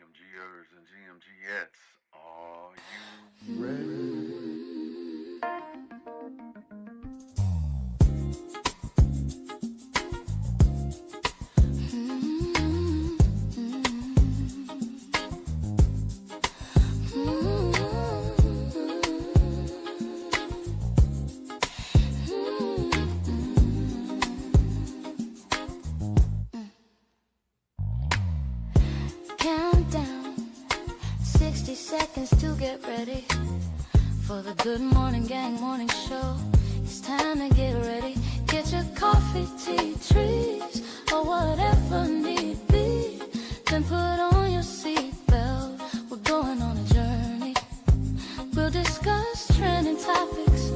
GMGers and GMGettes, are you ready? Countdown, 60 seconds to get ready for the Good Morning Gang morning show. It's time to get ready. Get your coffee, tea, trees, or whatever need be. Then put on your seatbelt. We're going on a journey. We'll discuss trending topics,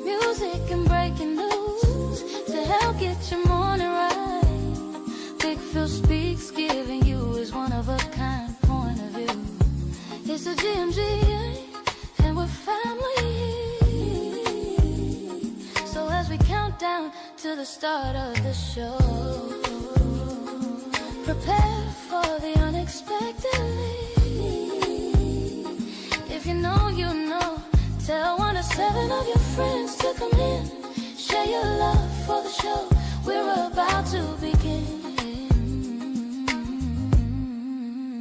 music and breaking news to help get your morning right. Big Phil speaks, giving you his one-of-a-kind point of view. It's a GMG, and we're family. So as we count down to the start of the show, prepare for the unexpectedly. If you know, you know. Tell 1 to 7 of your friends to come in. Share your love for the show. We're about to begin.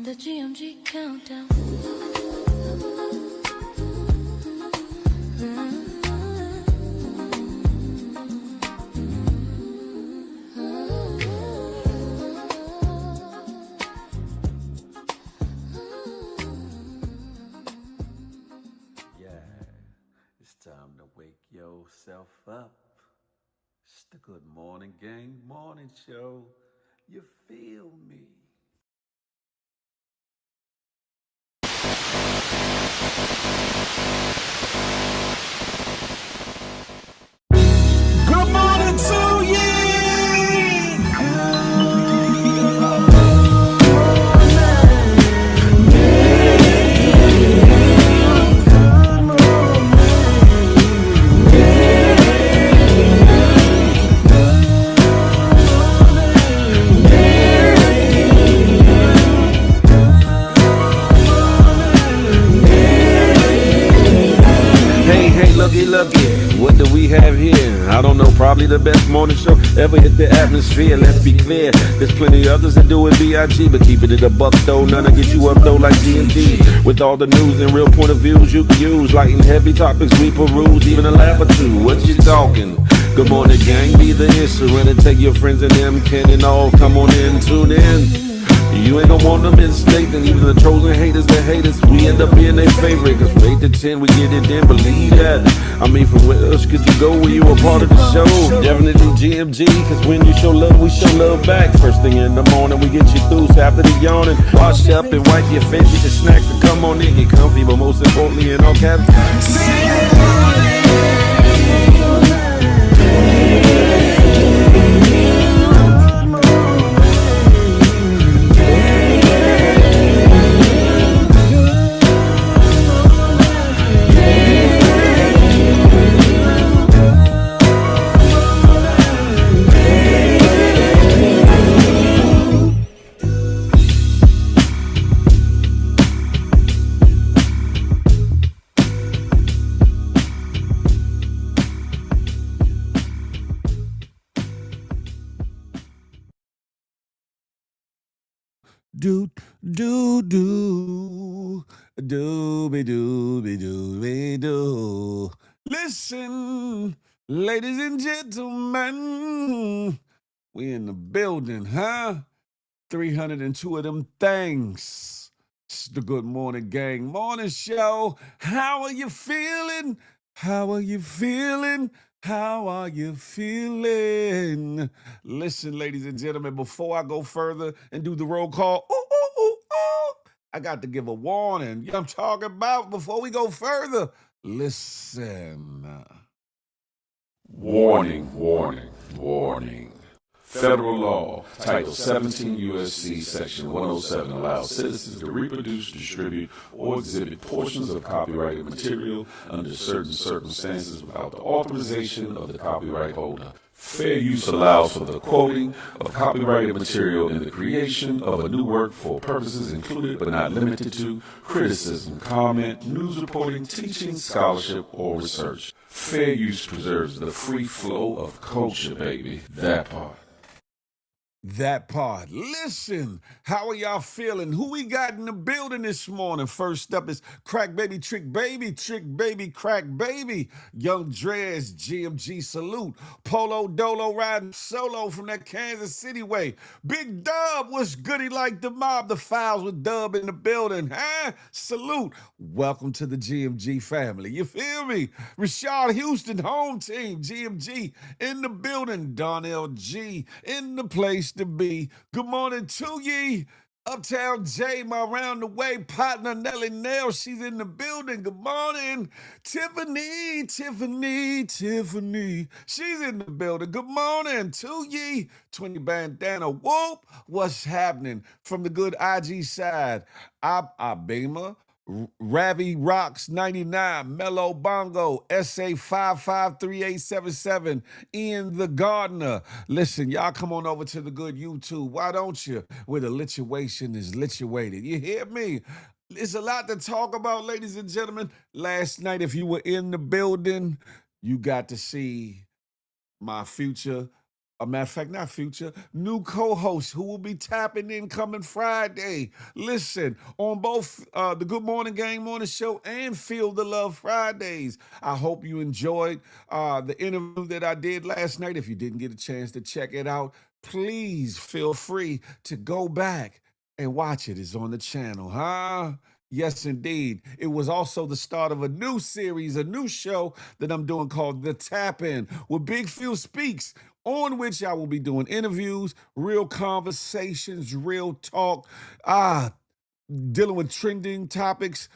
The GMG countdown. Yeah, it's time to wake yourself up. It's the Good Morning Gang morning show. You feel me? Good morning to you. Hey, looky, what do we have here? I don't know, probably the best morning show ever hit the atmosphere. Let's be clear, there's plenty others that do it B.I.G., but keeping it a buck though, none to get you up though like G&G. With all the news and real point of views you can use, light and heavy topics we peruse, even a laugh or two. What you talking? Good morning, gang, be the instrument and take your friends and them, Ken and all, come on in, tune in. You ain't gonna want them in state, and even the trolls and haters that hate us, we end up being their favorite. Cause from 8 to 10, we get it in, believe that. I mean, from where else could you go when you a part of the show? Definitely GMG, cause when you show love, we show love back. First thing in the morning, we get you through, so after the yawning, wash up and wipe your face, get your snacks and come on in, get comfy, but most importantly, in all caps, Do do do dooby dooby dooby doo. Listen, ladies and gentlemen, we in the building, huh? 302 of them things. It's the Good Morning Gang morning show. How are you feeling? How are you feeling? How are you feeling? Listen, ladies and gentlemen, before I go further and do the roll call, I got to give a warning. You know what I'm talking about? Before we go further, listen. Warning, warning, warning. Federal law, Title 17 U.S.C. Section 107 allows citizens to reproduce, distribute, or exhibit portions of copyrighted material under certain circumstances without the authorization of the copyright holder. Fair use allows for the quoting of copyrighted material in the creation of a new work for purposes included but not limited to criticism, comment, news reporting, teaching, scholarship, or research. Fair use preserves the free flow of culture, baby. That part. That part. Listen, how are y'all feeling? Who we got in the building this morning? First up is Crack Baby, Trick Baby, Crack Baby. Young Drez, GMG salute. Polo Dolo riding solo from that Kansas City way. Big Dub, what's goody like the mob? The files with Dub in the building, huh? Salute. Welcome to the GMG family. You feel me? Rashad Houston, home team, GMG in the building. Donnell G in the place to be. Good morning to ye. Uptown J, my round the way partner Nelly Nail, she's in the building. Good morning. Tiffany, she's in the building. Good morning to ye. 20 bandana, whoop. What's happening from the good IG side? Abema. Ravi Rocks 99, Mellow Bongo, SA 553877, Ian the Gardener. Listen, y'all come on over to the good YouTube. Why don't you? Where the lituation is lituated. You hear me? It's a lot to talk about, ladies and gentlemen. Last night, if you were in the building, you got to see my future, a matter of fact, not future, new co-host who will be tapping in coming Friday. Listen, on both the Good Morning Gang Morning Show and Feel the Love Fridays. I hope you enjoyed the interview that I did last night. If you didn't get a chance to check it out, please feel free to go back and watch it. It's on the channel, huh? Yes, indeed. It was also the start of a new series, a new show that I'm doing called The Tap In, where Big Phil speaks, on which I will be doing interviews, real conversations, real talk, dealing with trending topics,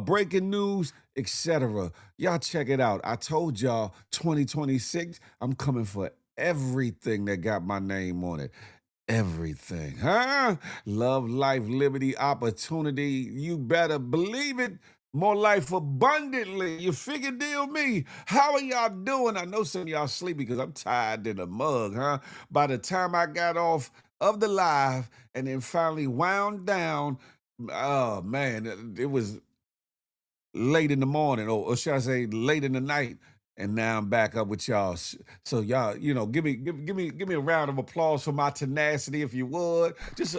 breaking news, etc. Y'all check it out. I told y'all 2026, I'm coming for everything that got my name on it. Everything, huh? Love, life, liberty, opportunity. You better believe it. More life abundantly. You figure deal me. How are y'all doing? I know some of y'all sleepy because I'm tired in a mug, huh? By the time I got off of the live and then finally wound down, oh man, it was late in the morning, or should I say late in the night. And now I'm back up with y'all. So y'all, give me a round of applause for my tenacity, if you would. Just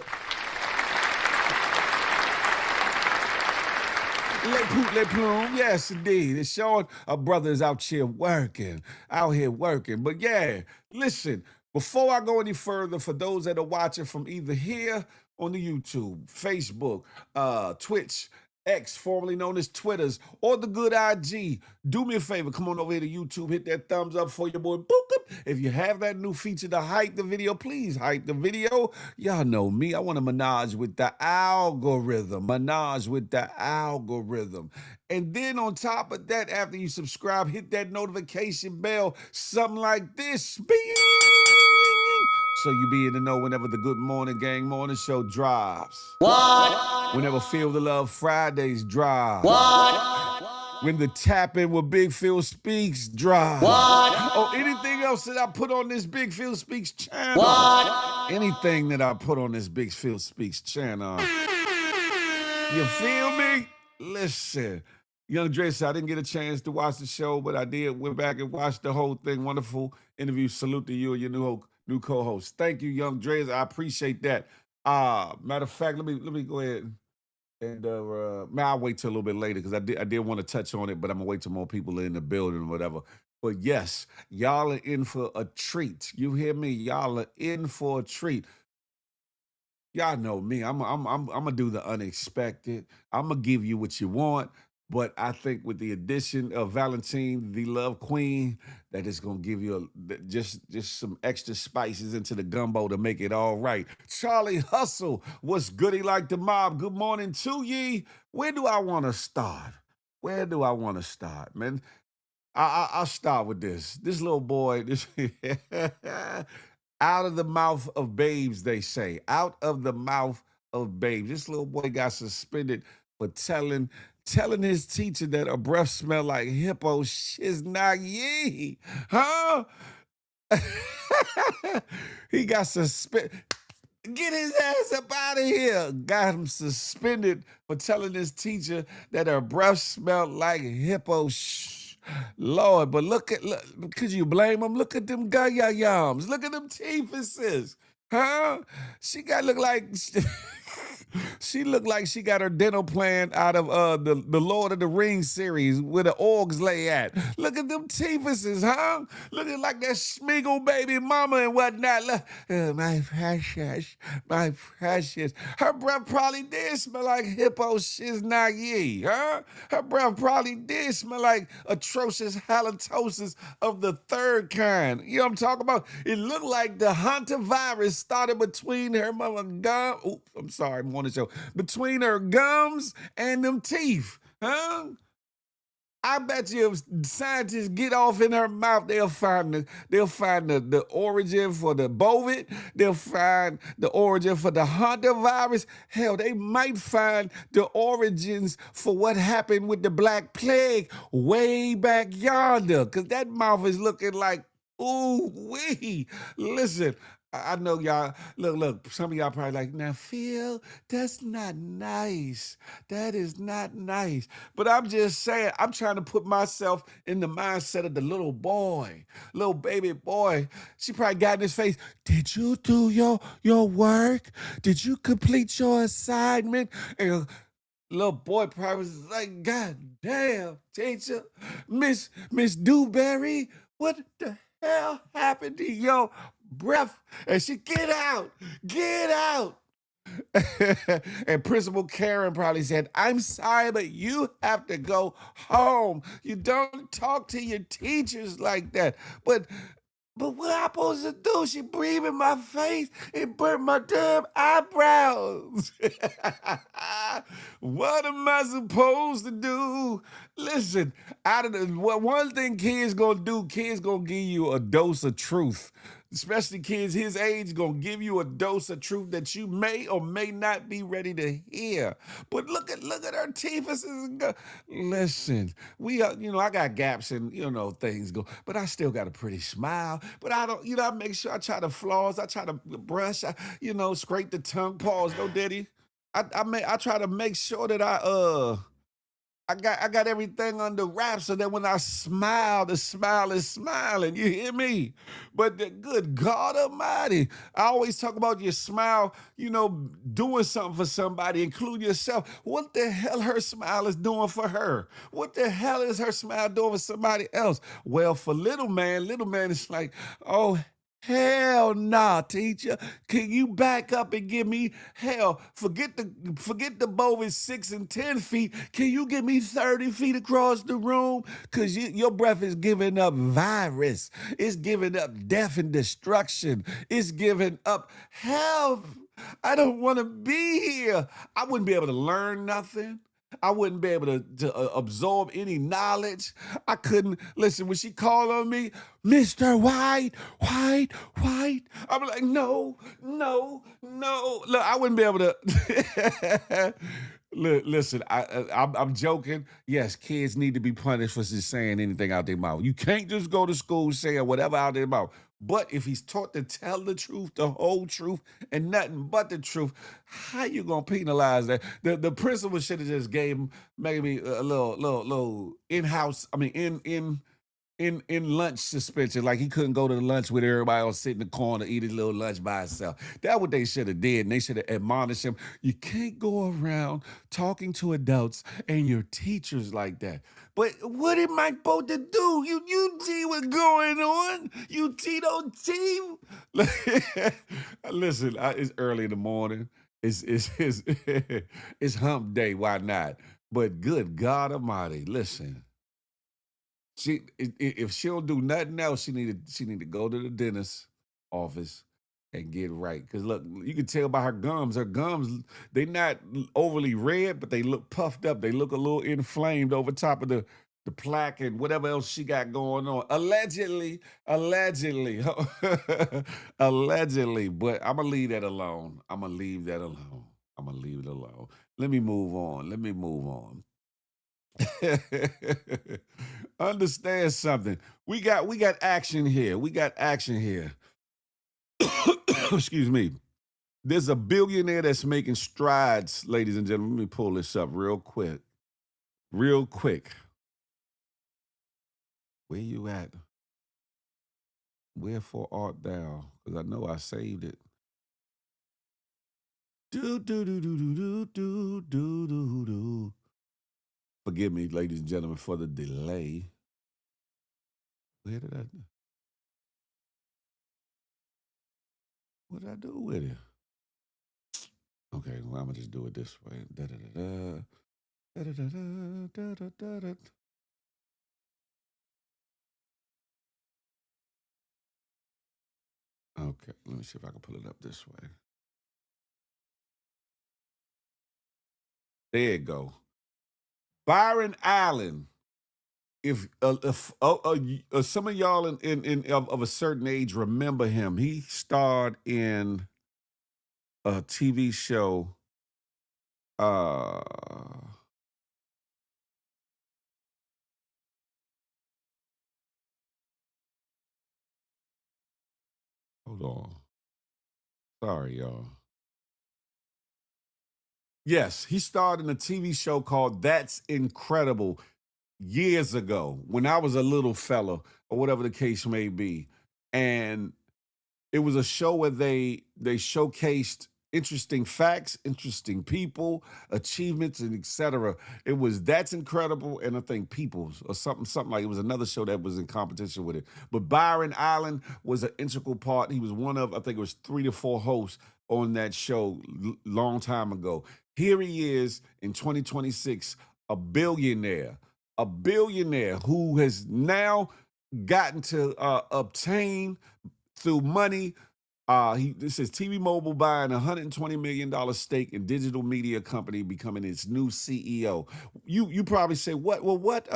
Le Plume, yes, indeed. It's showing a brother is out here working. But yeah, listen, before I go any further, for those that are watching from either here on the YouTube, Facebook, Twitch, X, formerly known as Twitters, or the good IG, do me a favor, come on over here to YouTube, hit that thumbs up for your boy Book. If you have that new feature to hype the video, please hype the video. Y'all know me, I want to menage with the algorithm. And then on top of that, after you subscribe, hit that notification bell, something like this. Bing! So you be in the know whenever the Good Morning Gang Morning Show drops. What? Whenever Feel the Love Fridays drop. What? When the Tap In with Big Phil Speaks drop. What? Or anything else that I put on this Big Phil Speaks channel. What? Anything that I put on this Big Phil Speaks channel. You feel me? Listen. Young Drez, I didn't get a chance to watch the show, but I did. Went back and watched the whole thing. Wonderful interview. Salute to you and your new co-host. Thank you, Young Drez. I appreciate that. Matter of fact, let me go ahead and I'll wait till a little bit later because I did want to touch on it, but I'm gonna wait till more people are in the building or whatever. But yes, y'all are in for a treat. You hear me? Y'all are in for a treat. Y'all know me. I'm gonna do the unexpected. I'm gonna give you what you want. But I think with the addition of Valentine, the Love Queen, that is gonna give you just some extra spices into the gumbo to make it all right. Charlie Hustle, what's goody like the mob? Good morning to ye. Where do I want to start? Man? I'll start with this. This little boy, this out of the mouth of babes, they say. Out of the mouth of babes. This little boy got suspended for telling his teacher that her breath smelled like hippo shiznayee. Huh? He got suspended. Get his ass up out of here. Got him suspended for telling his teacher that her breath smelled like hippo. Shh. Lord, but look, could you blame him? Look at them yums. Look at them teethuses. Huh? She got look like she looked like she got her dental plan out of the Lord of the Rings series where the orgs lay at. Look at them teethuses, huh? Looking like that Schmeagle baby mama and whatnot. Look, my precious, my precious. Her breath probably did smell like hippo shiznagi, huh? Her breath probably did smell like atrocious halitosis of the third kind. You know what I'm talking about? It looked like the hantavirus started between her mother gum. Oops, I'm sorry, morning show. Between her gums and them teeth, huh? I bet you if scientists get off in her mouth, they'll find the origin for the P.O.V. They'll find the origin for the hantavirus. Hell, they might find the origins for what happened with the Black Plague way back yonder. Cause that mouth is looking like, ooh wee. Listen, I know y'all, look, some of y'all probably like, now Phil, that's not nice. That is not nice. But I'm just saying, I'm trying to put myself in the mindset of the little boy, little baby boy. She probably got in his face, did you do your work? Did you complete your assignment? And little boy probably was like, God damn, teacher, Miss Dewberry, what the hell happened to your breath? And she, get out, get out. And Principal Karen probably said, I'm sorry, but you have to go home. You don't talk to your teachers like that. But what I supposed to do? She breathed in my face and burnt my damn eyebrows. What am I supposed to do? Listen, out of the one thing kids gonna do, kids gonna give you a dose of truth. Especially kids his age gonna give you a dose of truth that you may or may not be ready to hear. But look at her teeth. Listen, I got gaps and things go, but I still got a pretty smile. But I don't, I make sure I try to floss, I try to brush, scrape the tongue. Pause, no diddy. I try to make sure that I got everything under wraps so that when I smile, the smile is smiling. You hear me? But the good God Almighty, I always talk about your smile, doing something for somebody, include yourself. What the hell her smile is doing for her? What the hell is her smile doing for somebody else? Well, for little man is like, oh, hell nah, teacher. Can you back up and give me hell? Forget the bow is 6 and 10 feet. Can you give me 30 feet across the room? Cause your breath is giving up virus. It's giving up death and destruction. It's giving up help. I don't want to be here. I wouldn't be able to learn nothing. I wouldn't be able to absorb any knowledge. I couldn't listen when she called on me, Mr. White. I'm like, no. Look, I wouldn't be able to. Listen, I'm joking. Yes, kids need to be punished for just saying anything out their mouth. You can't just go to school saying whatever out their mouth. But if he's taught to tell the truth, the whole truth, and nothing but the truth, how you gonna penalize that? The principal should have just gave him maybe a little in-house. I mean, in lunch suspension, like he couldn't go to the lunch with everybody else, sit in the corner, eat his little lunch by himself. That's what they should have did, and they should have admonished him. You can't go around talking to adults and your teachers like that. But what am I supposed to do? You see what's going on? You don't see. Listen, it's early in the morning. It's hump day. Why not? But good God Almighty, listen. If she don't do nothing else, she need to go to the dentist's office and get right. Cause look, you can tell by her gums. Her gums, they not overly red, but they look puffed up. They look a little inflamed over top of the plaque and whatever else she got going on. Allegedly, allegedly. But I'm gonna leave that alone. I'm gonna leave it alone. Let me move on. Understand something. We got action here. We got action here. Excuse me. There's a billionaire that's making strides, ladies and gentlemen. Let me pull this up real quick. Real quick. Where you at? Wherefore art thou? Because I know I saved it. Do do do do do do do do do. Forgive me, ladies and gentlemen, for the delay. Where did I? What did I do with it? Okay, well, I'm gonna just do it this way. Da da da da. Da da da da da da da. Okay, let me see if I can pull it up this way. There you go. Byron Allen. If some of y'all of a certain age remember him, he starred in a TV show. Hold on. Sorry, y'all. Yes, he starred in a TV show called That's Incredible years ago when I was a little fella or whatever the case may be. And it was a show where they showcased interesting facts, interesting people, achievements, and etc. It was That's Incredible, and I think Peoples or something like it was another show that was in competition with it. But Byron Allen was an integral part. He was one of, I think it was 3 to 4 hosts on that show long time ago. Here he is in 2026, a billionaire who has now gotten to obtain through money. This is TV Mobile buying $120 million stake in digital media company, becoming its new CEO. You probably say, what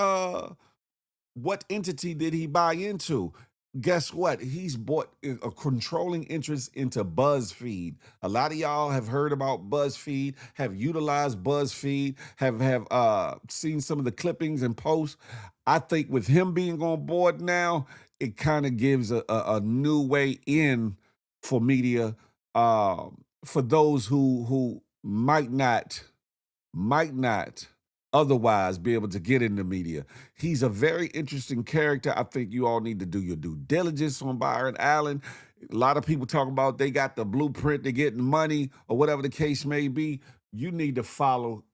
entity did he buy into? Guess what? He's bought a controlling interest into BuzzFeed. A lot of y'all have heard about BuzzFeed, have utilized BuzzFeed, have seen some of the clippings and posts. I think with him being on board now, it kind of gives a new way in for media, for those who might not otherwise be able to get in the media. He's a very interesting character. I think you all need to do your due diligence on Byron Allen. A lot of people talk about they got the blueprint, they're getting money, or whatever the case may be. You need to follow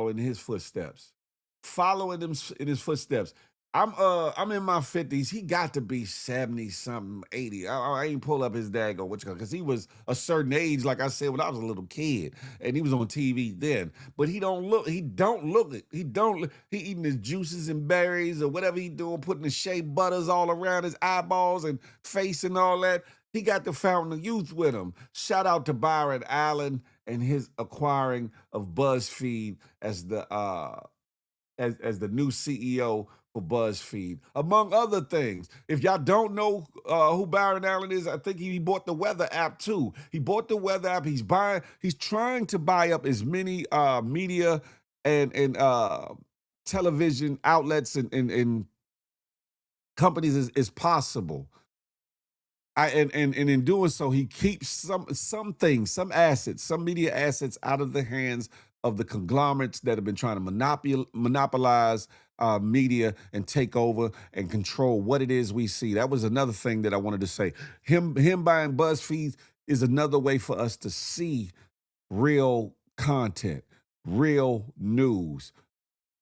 in his footsteps. Follow in his footsteps. I'm in my 50s. He got to be 70 something, 80. I ain't pull up his daggone because he was a certain age, like I said, when I was a little kid, and he was on TV then. But he don't look it. He eating his juices and berries or whatever he doing, putting the shea butters all around his eyeballs and face and all that. He got the fountain of youth with him. Shout out to Byron Allen and his acquiring of BuzzFeed as the new CEO for BuzzFeed, among other things. If y'all don't know who Byron Allen is, I think he bought the weather app too. He bought the weather app. He's trying to buy up as many media and television outlets and companies as possible. And in doing so, he keeps some things, some assets, some media assets out of the hands of the conglomerates that have been trying to monopolize media and take over and control what it is we see. That was another thing that I wanted to say. Him buying BuzzFeed is another way for us to see real content, real news,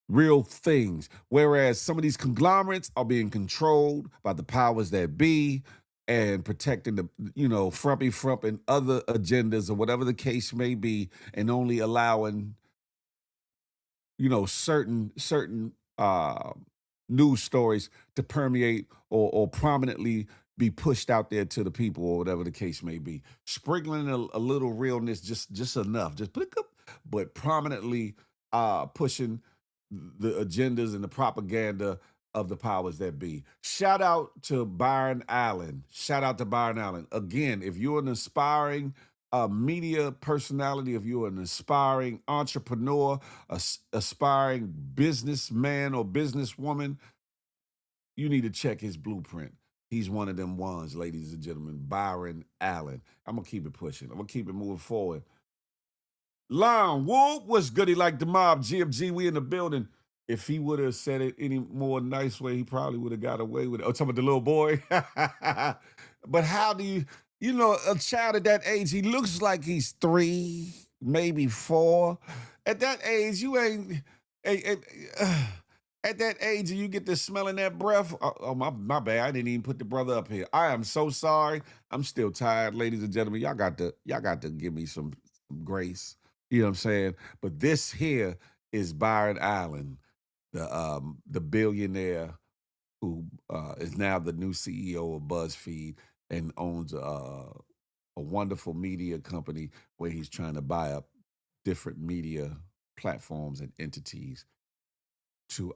real things. Whereas some of these conglomerates are being controlled by the powers that be and protecting the, frumpy frump and other agendas or whatever the case may be, and only allowing, certain news stories to permeate or prominently be pushed out there to the people or whatever the case may be. Sprinkling a little realness, just enough, just but prominently pushing the agendas and the propaganda of the powers that be. Shout out to Byron Allen. Again, if you're an aspiring media personality, if you're an aspiring entrepreneur, aspiring businessman or businesswoman, you need to check his blueprint. He's one of them ones, ladies and gentlemen. Byron Allen. I'm gonna keep it pushing. I'm gonna keep it moving forward. Lon Whoop, what's goody like the mob? GFG, we in the building. If he would have said it any more nice way, he probably would have got away with it. Oh, talking about the little boy. But how do you know, a child at that age, he looks like he's 3, maybe 4. At that age, you ain't. At that age, and you get to smelling that breath. Oh, my bad. I didn't even put the brother up here. I am so sorry. I'm still tired, ladies and gentlemen. Y'all got to give me some grace. You know what I'm saying? But this here is Byron Allen, the billionaire who is now the new CEO of BuzzFeed and owns a wonderful media company where he's trying to buy up different media platforms and entities to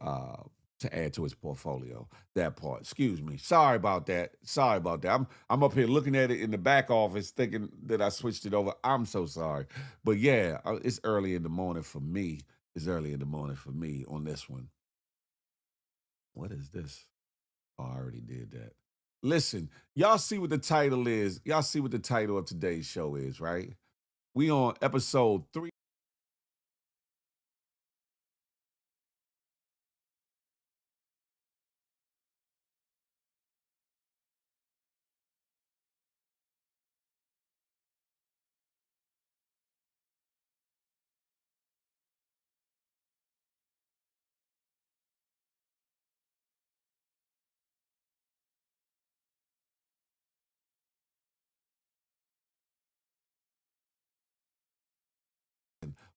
add to his portfolio. That part. Excuse me. Sorry about that. I'm up here looking at it in the back office thinking that I switched it over. I'm so sorry. But yeah, it's early in the morning for me. It's early in the morning for me on this one. What is this? Oh, I already did that. Listen, y'all see what the title is. Y'all see what the title of today's show is, right? We on episode 3.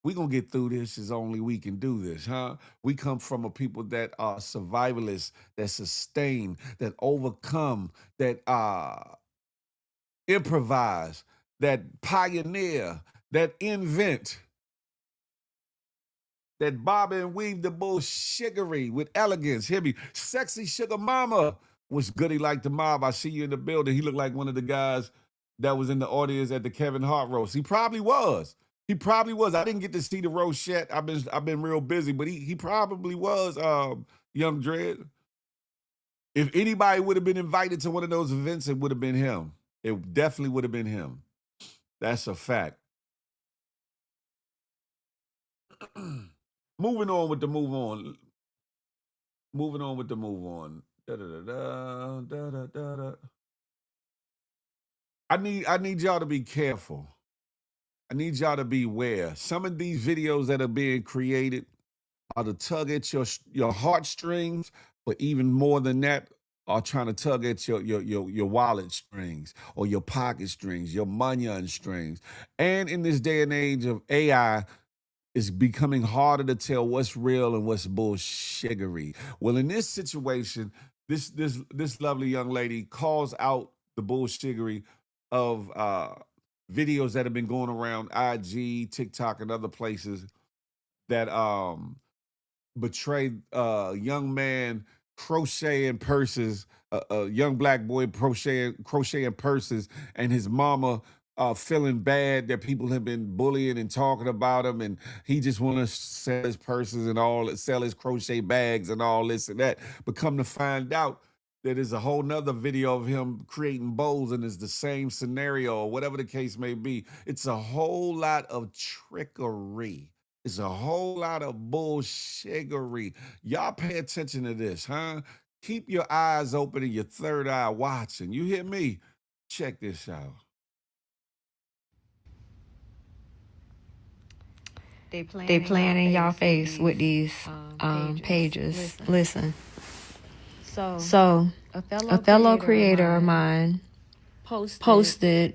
We're going to get through this as only we can do this, huh? We come from a people that are survivalists, that sustain, that overcome, that improvise, that pioneer, that invent, that bob and weave the bullshiggery with elegance. Hear me. Sexy sugar mama. What's goody like the mob? I see you in the building. He looked like one of the guys that was in the audience at the Kevin Hart roast. He probably was. I didn't get to see the roast yet. I've been real busy, but he probably was Young Dread. If anybody would have been invited to one of those events, it would have been him. It definitely would have been him. That's a fact. Moving on with the move on. Da, da, da, da, da, da, da. I need y'all to be careful. I need y'all to beware. Some of these videos that are being created are to tug at your heartstrings, but even more than that, are trying to tug at your wallet strings or your pocket strings, your money strings. And in this day and age of AI, it's becoming harder to tell what's real and what's bullshiggery. Well, in this situation, this lovely young lady calls out the bullshiggery of videos that have been going around IG, TikTok, and other places that betrayed a young man crocheting purses, a young black boy crocheting purses, and his mama feeling bad that people have been bullying and talking about him, and he just want to sell his purses and all, sell his crochet bags and all this and that. But come to find out that there's a whole nother video of him creating bowls, and it's the same scenario or whatever the case may be. It's a whole lot of trickery. It's a whole lot of bullshiggery. Y'all pay attention to this, huh? Keep your eyes open and your third eye watching. You hear me? Check this out. They playing in y'all face with these pages. Listen. So a fellow creator of mine posted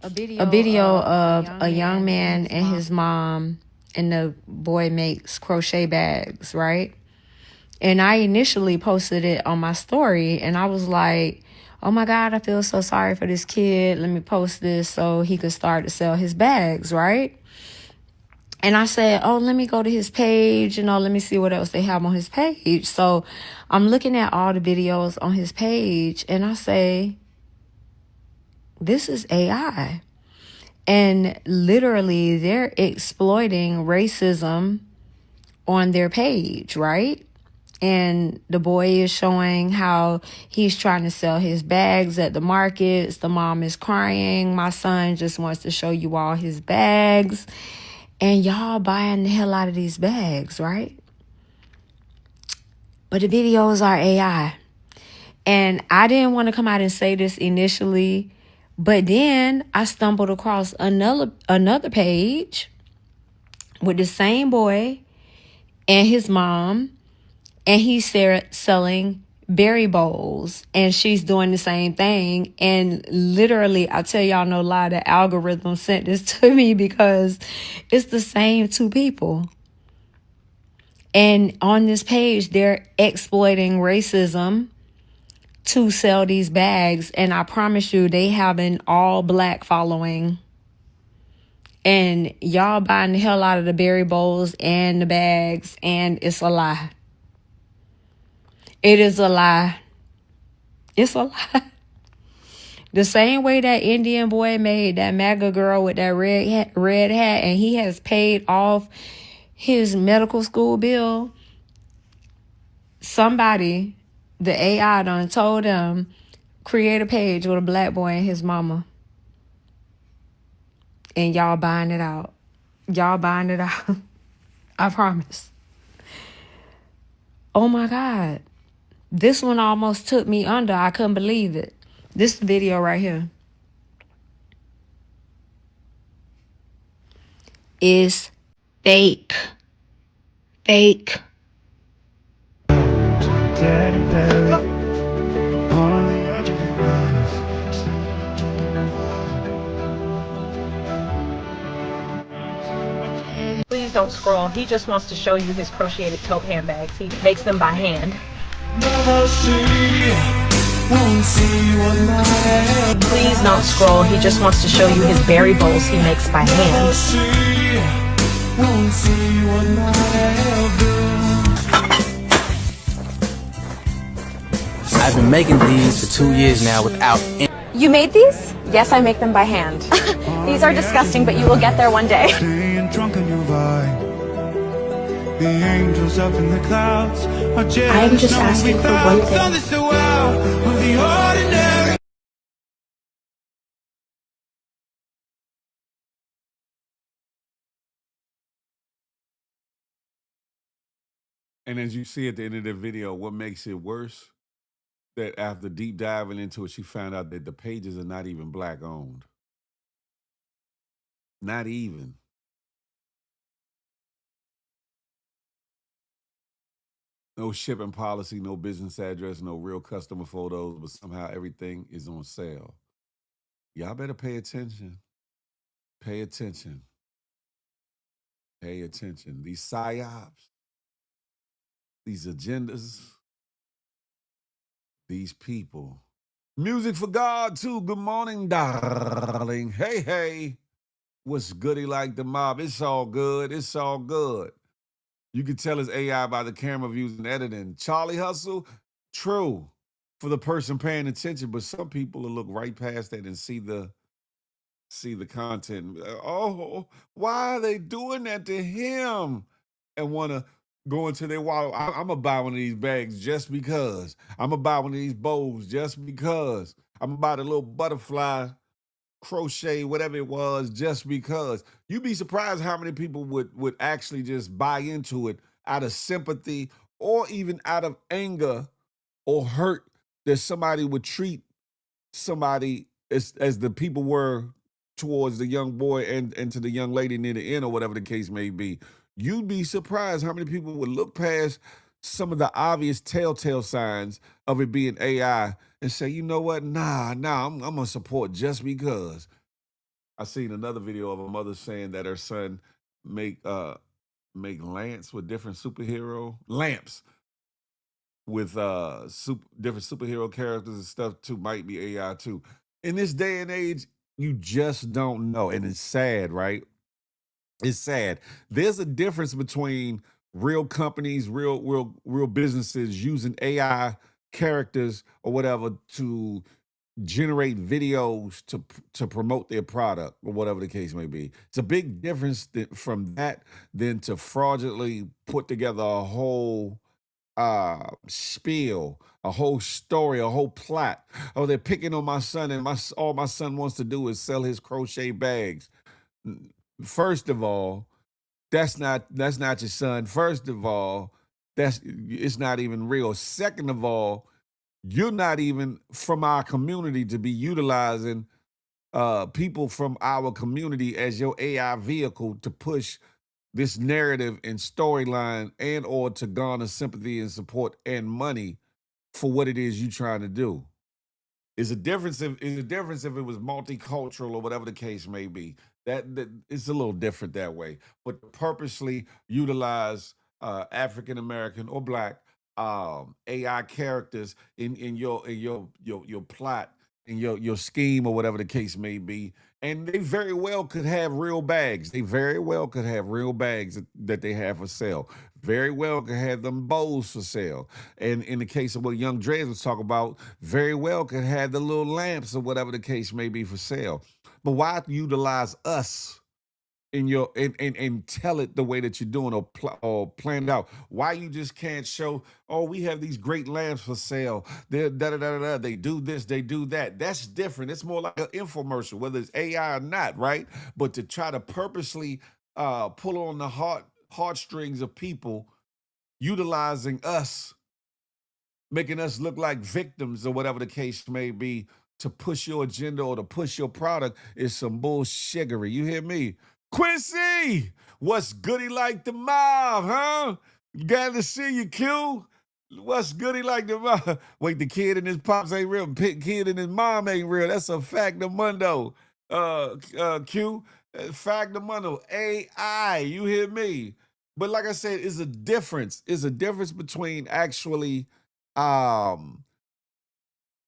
a video of a young man and his mom, and the boy makes crochet bags, right? And I initially posted it on my story, and I was like, oh my God, I feel so sorry for this kid. Let me post this so he could start to sell his bags, right? And I said, oh, let me go to his page, let me see what else they have on his page. So I'm looking at all the videos on his page, and I say, this is AI. And literally, they're exploiting racism on their page, right? And the boy is showing how he's trying to sell his bags at the markets. The mom is crying. My son just wants to show you all his bags. And y'all buying the hell out of these bags, right? But the videos are AI. And I didn't want to come out and say this initially, but then I stumbled across another page with the same boy and his mom, and he's selling berry bowls, and she's doing the same thing. And literally, I tell y'all no lie, the algorithm sent this to me because it's the same two people. And on this page, they're exploiting racism to sell these bags. And I promise you, they have an all black following. And y'all buying the hell out of the berry bowls and the bags, and it's a lie. It is a lie. It's a lie. The same way that Indian boy made that MAGA girl with that red hat, and he has paid off his medical school bill. Somebody, the AI done told him, create a page with a black boy and his mama. And y'all buying it out. Y'all buying it out. I promise. Oh my God. This one almost took me under. I couldn't believe it. This video right here is fake. Fake. Please don't scroll. He just wants to show you his crocheted tote handbags. He makes them by hand. Please don't scroll. He just wants to show you his berry bowls he makes by hand. I've been making these for 2 years now without any. You made these? Yes, I make them by hand. These are disgusting, but you will get there one day. I'm just asking for one thing. And as you see at the end of the video, what makes it worse, that after deep diving into it, she found out that the pages are not even black owned. Not even. No shipping policy, no business address, no real customer photos, but somehow everything is on sale. Y'all better pay attention. Pay attention. Pay attention. These PSYOPs, these agendas, these people. Music for God, too. Good morning, darling. Hey, hey. What's goody like the mob? It's all good. It's all good. You can tell it's AI by the camera views and editing. Charlie Hustle, true for the person paying attention, but some people will look right past that and see the content. Oh, why are they doing that to him? And want to go into their wallet. I'm going to buy one of these bags just because. I'm going to buy one of these bowls just because. I'm going to buy the little butterfly crochet, whatever it was, just because. You'd be surprised how many people would actually just buy into it out of sympathy or even out of anger or hurt that somebody would treat somebody as the people were towards the young boy and to the young lady near the end or whatever the case may be. You'd be surprised how many people would look past some of the obvious telltale signs of it being AI and say, you know what? Nah, I'm gonna support just because. I seen another video of a mother saying that her son make lamps with different superhero lamps with different superhero characters and stuff too. Might be AI too. In this day and age, you just don't know, and it's sad, right? It's sad. There's a difference between real companies, real businesses using AI characters or whatever to generate videos to promote their product or whatever the case may be. It's a big difference from that than to fraudulently put together a whole spiel, a whole story, a whole plot. Oh, they're picking on my son, and all my son wants to do is sell his crochet bags. First of all, that's not your son. First of all, it's not even real. Second of all, you're not even from our community to be utilizing people from our community as your AI vehicle to push this narrative and storyline and or to garner sympathy and support and money for what it is you're trying to do. It's a difference if it was multicultural or whatever the case may be. That it's a little different that way. But to purposely utilize African American or Black AI characters in your plot, in your scheme or whatever the case may be, and they very well could have real bags. They very well could have real bags that they have for sale. Very well could have them bowls for sale. And in the case of what Young Dre's was talking about, very well could have the little lamps or whatever the case may be for sale. But why utilize us in your and tell it the way that you're doing or plan it out? Why you just can't show, oh, we have these great lamps for sale. They're da. They do this, they do that. That's different. It's more like an infomercial, whether it's AI or not, right? But to try to purposely pull on the heartstrings of people, utilizing us, making us look like victims or whatever the case may be, to push your agenda or to push your product is some bullshiggery. You hear me? Quincy, what's goody like the mob, huh? Glad to see you, Q. What's goody like the mob? Wait, the kid and his pops ain't real. Kid and his mom ain't real. That's a fact of mundo. Q, fact of mundo. AI, you hear me? But like I said, it's a difference. It's a difference between actually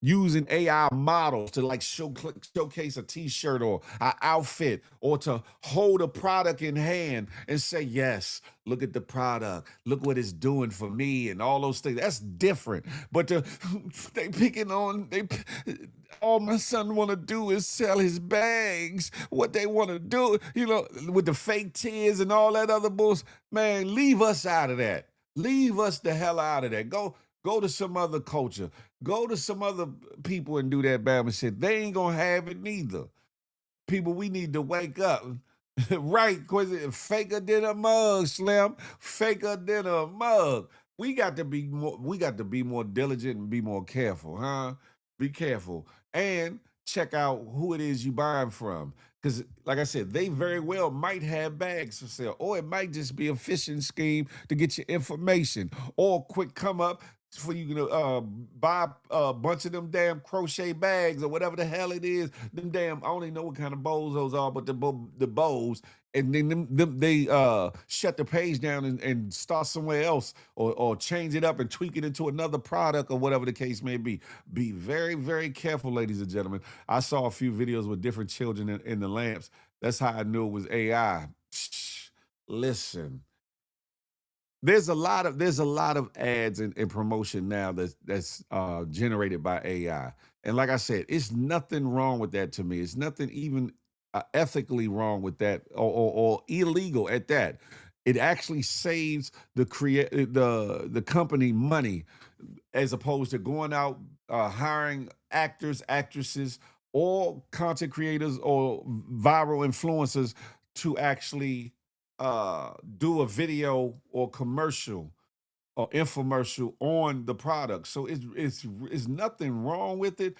using AI models to like showcase a t-shirt or an outfit, or to hold a product in hand and say, yes, look at the product, look what it's doing for me and all those things. That's different. But they picking on, all my son want to do is sell his bags. What they want to do, with the fake tears and all that other bullshit, man, leave us out of that. Leave us the hell out of that. Go to some other culture. Go to some other people and do that Bama shit. They ain't gonna have it neither. People, we need to wake up. Right, because faker than a mug, Slim. Faker than a mug. We got to be more diligent and be more careful, huh? Be careful. And check out who it is you buying from. Because, like I said, they very well might have bags for sale, or it might just be a phishing scheme to get your information, or a quick come up for you to buy a bunch of them damn crochet bags or whatever the hell it is. Them damn, I don't even know what kind of bowls those are, but the bowls. And then they shut the page down and start somewhere else, or change it up and tweak it into another product or whatever the case may be. Be very, very careful, ladies and gentlemen. I saw a few videos with different children in the lamps. That's how I knew it was AI. Listen, there's a lot of ads and promotion now that's generated by AI. And like I said, it's nothing wrong with that to me. It's nothing even ethically wrong with that, or illegal at that. It actually saves the company money, as opposed to going out hiring actors, actresses, or content creators or viral influencers to actually do a video or commercial or infomercial on the product. So it's nothing wrong with it,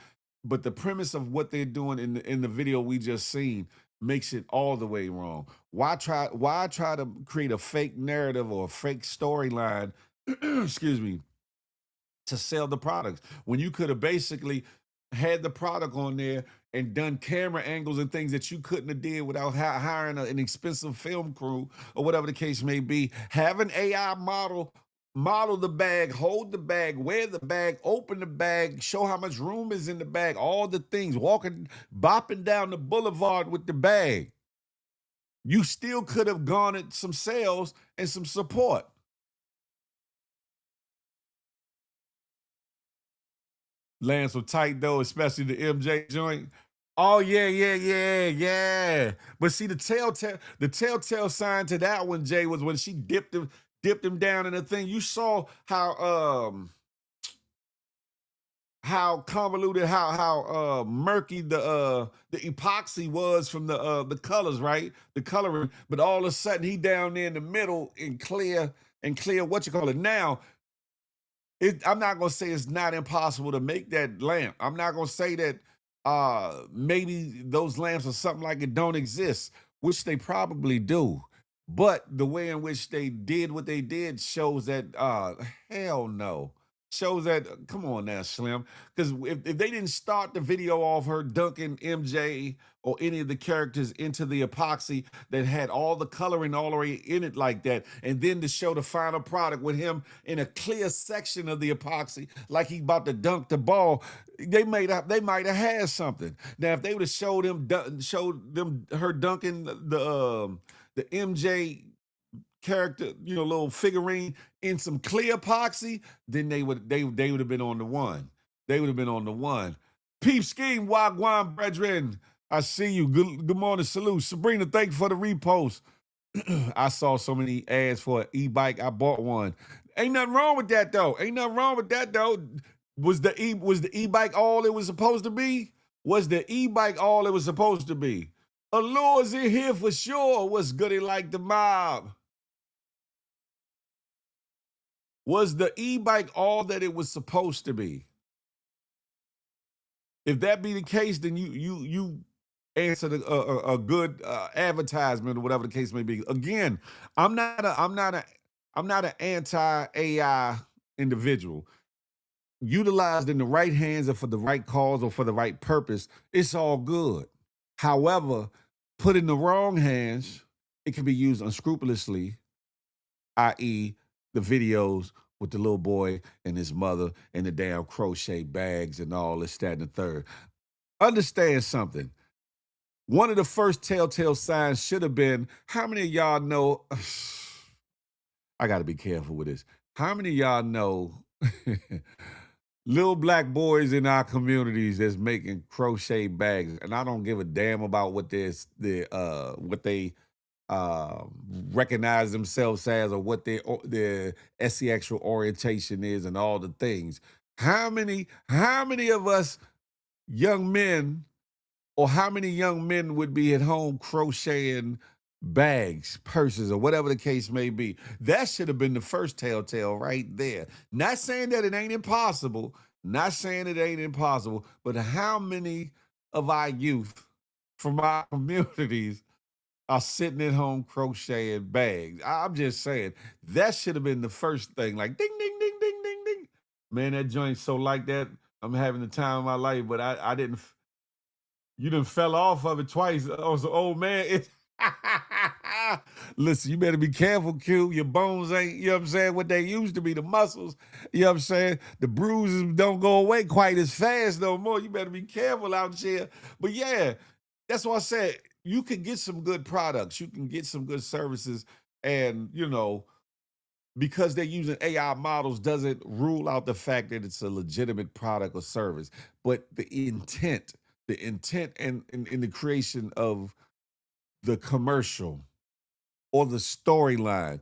but the premise of what they're doing in the video we just seen makes it all the way wrong. Why try to create a fake narrative or a fake storyline, excuse me, to sell the products when you could have basically had the product on there and done camera angles and things that you couldn't have did without hiring an expensive film crew or whatever the case may be. Have an AI model the bag, hold the bag, wear the bag, open the bag, show how much room is in the bag, all the things, bopping down the boulevard with the bag. You still could have garnered some sales and some support. Lands were tight though, especially the MJ joint. Oh yeah. But see, the telltale sign to that one, Jay, was when she dipped dipped them down in a thing. You saw how convoluted, how murky the epoxy was from the colors, right? The coloring, but all of a sudden he down there in the middle and clear what you call it. Now, I'm not gonna say it's not impossible to make that lamp. I'm not gonna say that maybe those lamps or something like it don't exist, which they probably do. But the way in which they did what they did shows that hell no. Shows that come on now, Slim. Because if they didn't start the video off her dunking MJ or any of the characters into the epoxy that had all the coloring all the way in it like that, and then to show the final product with him in a clear section of the epoxy, like he about to dunk the ball, they might have had something. Now, if they would have showed them her dunking the MJ character, little figurine in some clear epoxy, then they would have been on the one. They would have been on the one. Peep scheme, Wagwan brethren. I see you. Good morning, salute. Sabrina, thank you for the repost. I saw so many ads for an e-bike. I bought one. Ain't nothing wrong with that though. Was the e-bike all it was supposed to be? Was the e-bike all it was supposed to be? Allure's in here for sure. What's goody like the mob? Was the e-bike all that it was supposed to be? If that be the case, then you answered a good advertisement or whatever the case may be. Again, I'm not an anti-AI individual. Utilized in the right hands or for the right cause or for the right purpose, it's all good. However, put in the wrong hands, it can be used unscrupulously, i.e., the videos with the little boy and his mother and the damn crochet bags and all this, that, and the third. Understand something. One of the first telltale signs should have been, how many of y'all know, I got to be careful with this. How many of y'all know little black boys in our communities that's making crochet bags? And I don't give a damn about what they recognize themselves as or what their sexual orientation is and all the things. How many of us young men, or how many young men would be at home crocheting bags, purses, or whatever the case may be? That should have been the first telltale right there. Not saying that it ain't impossible, but how many of our youth from our communities are sitting at home crocheting bags? I'm just saying, that should have been the first thing, like ding, ding, ding, ding, ding, ding. Man, that joint's so like that. I'm having the time of my life, but I didn't. You done fell off of it twice. Oh, so old man. Listen, you better be careful, Q. Your bones ain't, you know what I'm saying, what they used to be, the muscles. You know what I'm saying? The bruises don't go away quite as fast no more. You better be careful out here. But yeah, that's why I said you can get some good products. You can get some good services. And, because they're using AI models doesn't rule out the fact that it's a legitimate product or service. But the intent and in the creation of the commercial or the storyline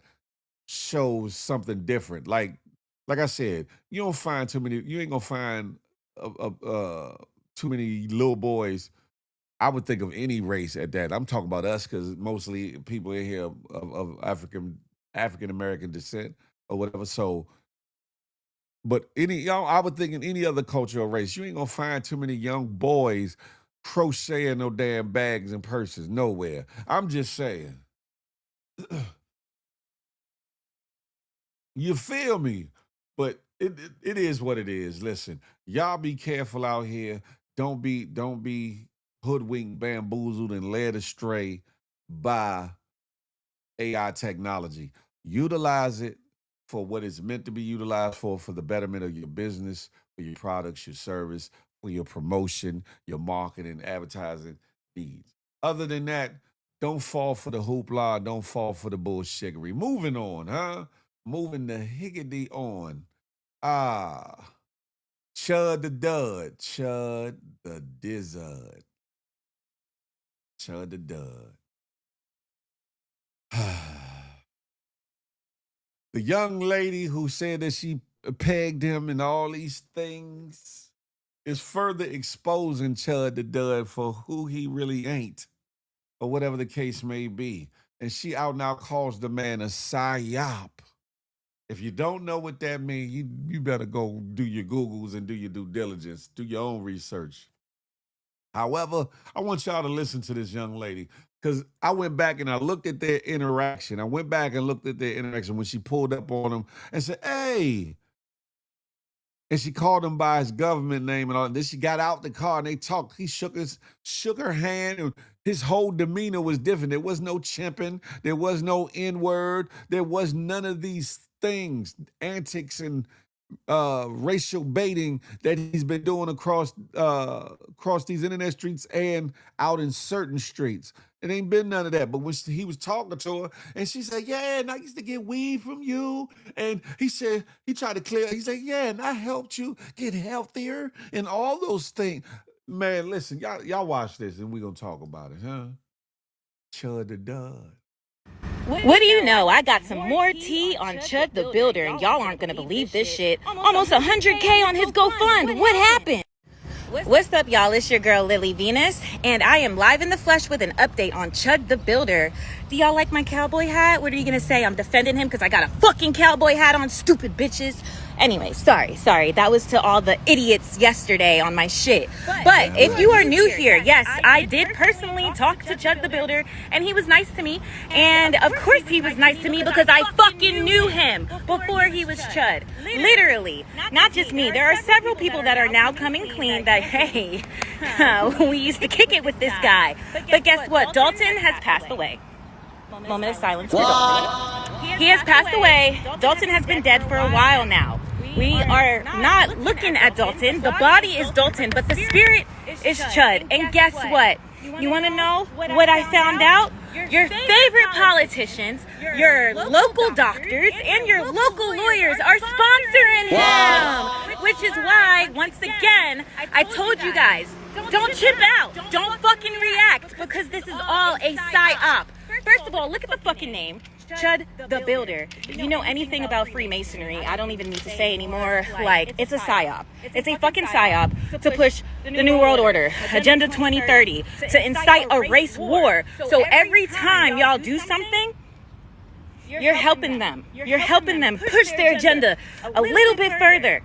shows something different. Like I said, you ain't gonna find too many little boys. I would think of any race at that. I'm talking about us because mostly people in here of African American descent or whatever. So, but I would think in any other culture or race, you ain't gonna find too many young boys crocheting no damn bags and purses nowhere. I'm just saying. You feel me? But it is what it is. Listen, y'all be careful out here. Don't be hoodwinked, bamboozled, and led astray by AI technology. Utilize it for what it's meant to be utilized for the betterment of your business, for your products, your service, for your promotion, your marketing, advertising needs. Other than that, don't fall for the hoopla. Don't fall for the bullshiggery. Moving on, huh? Moving the higgity on. Chud the dud. Chud the dizzard. Chud the dud. The young lady who said that she pegged him and all these things is further exposing Chud the Dud for who he really ain't, or whatever the case may be. And she out now calls the man a PSYOP. If you don't know what that means, you better go do your Googles and do your due diligence, do your own research. However, I want y'all to listen to this young lady, because I went back and I looked at their interaction. I went back and looked at their interaction when she pulled up on him and said, hey. And she called him by his government name and all. And then she got out the car and they talked. He shook her hand, and his whole demeanor was different. There was no chimping. There was no N-word. There was none of these things, antics and racial baiting that he's been doing across these internet streets and out in certain streets. It ain't been none of that. But when he was talking to her, and she said, yeah, and I used to get weed from you. And he said, he tried to clear, he said, yeah, and I helped you get healthier and all those things. Man, listen, y'all watch this and we're going to talk about it, huh? Chud the Dud. What do you know? I got some more tea on Chud the Builder, and y'all aren't gonna believe this shit. Almost 100K on his GoFund. What happened? What's up, y'all? It's your girl, Lily Venus, and I am live in the flesh with an update on Chud the Builder. Do y'all like my cowboy hat? What are you gonna say? I'm defending him because I got a fucking cowboy hat on, stupid bitches. Anyway, sorry. That was to all the idiots yesterday on my shit. But if you are new here, yes, I did personally talk to Chud the Builder, and he was nice to me. And of course he was nice to me because I fucking knew him before he was Chud. Literally. Not just me. There are several people that are now coming clean that, hey, we used to kick it with this guy. But guess what? Dalton has passed away. Moment of silence for Dalton. He has passed away. Dalton has been dead for a while now. We are not looking at Dalton. The body is Dalton, but the spirit is Chud. And guess what? You want to know what I found out? Your favorite politicians, your local doctors, and your local lawyers are sponsoring him. Which is why, once again, I told you guys, don't chip out. Don't fucking react, because this is all a psyop. First of all, look at the fucking name. Chud the Builder. If you know anything about Freemasonry, I don't even need to say anymore. Like, it's a psyop. It's a fucking psyop to push the New World Order, Agenda 2030, to incite a race war. So every time y'all do something, you're helping them. You're helping them push their agenda a little bit further.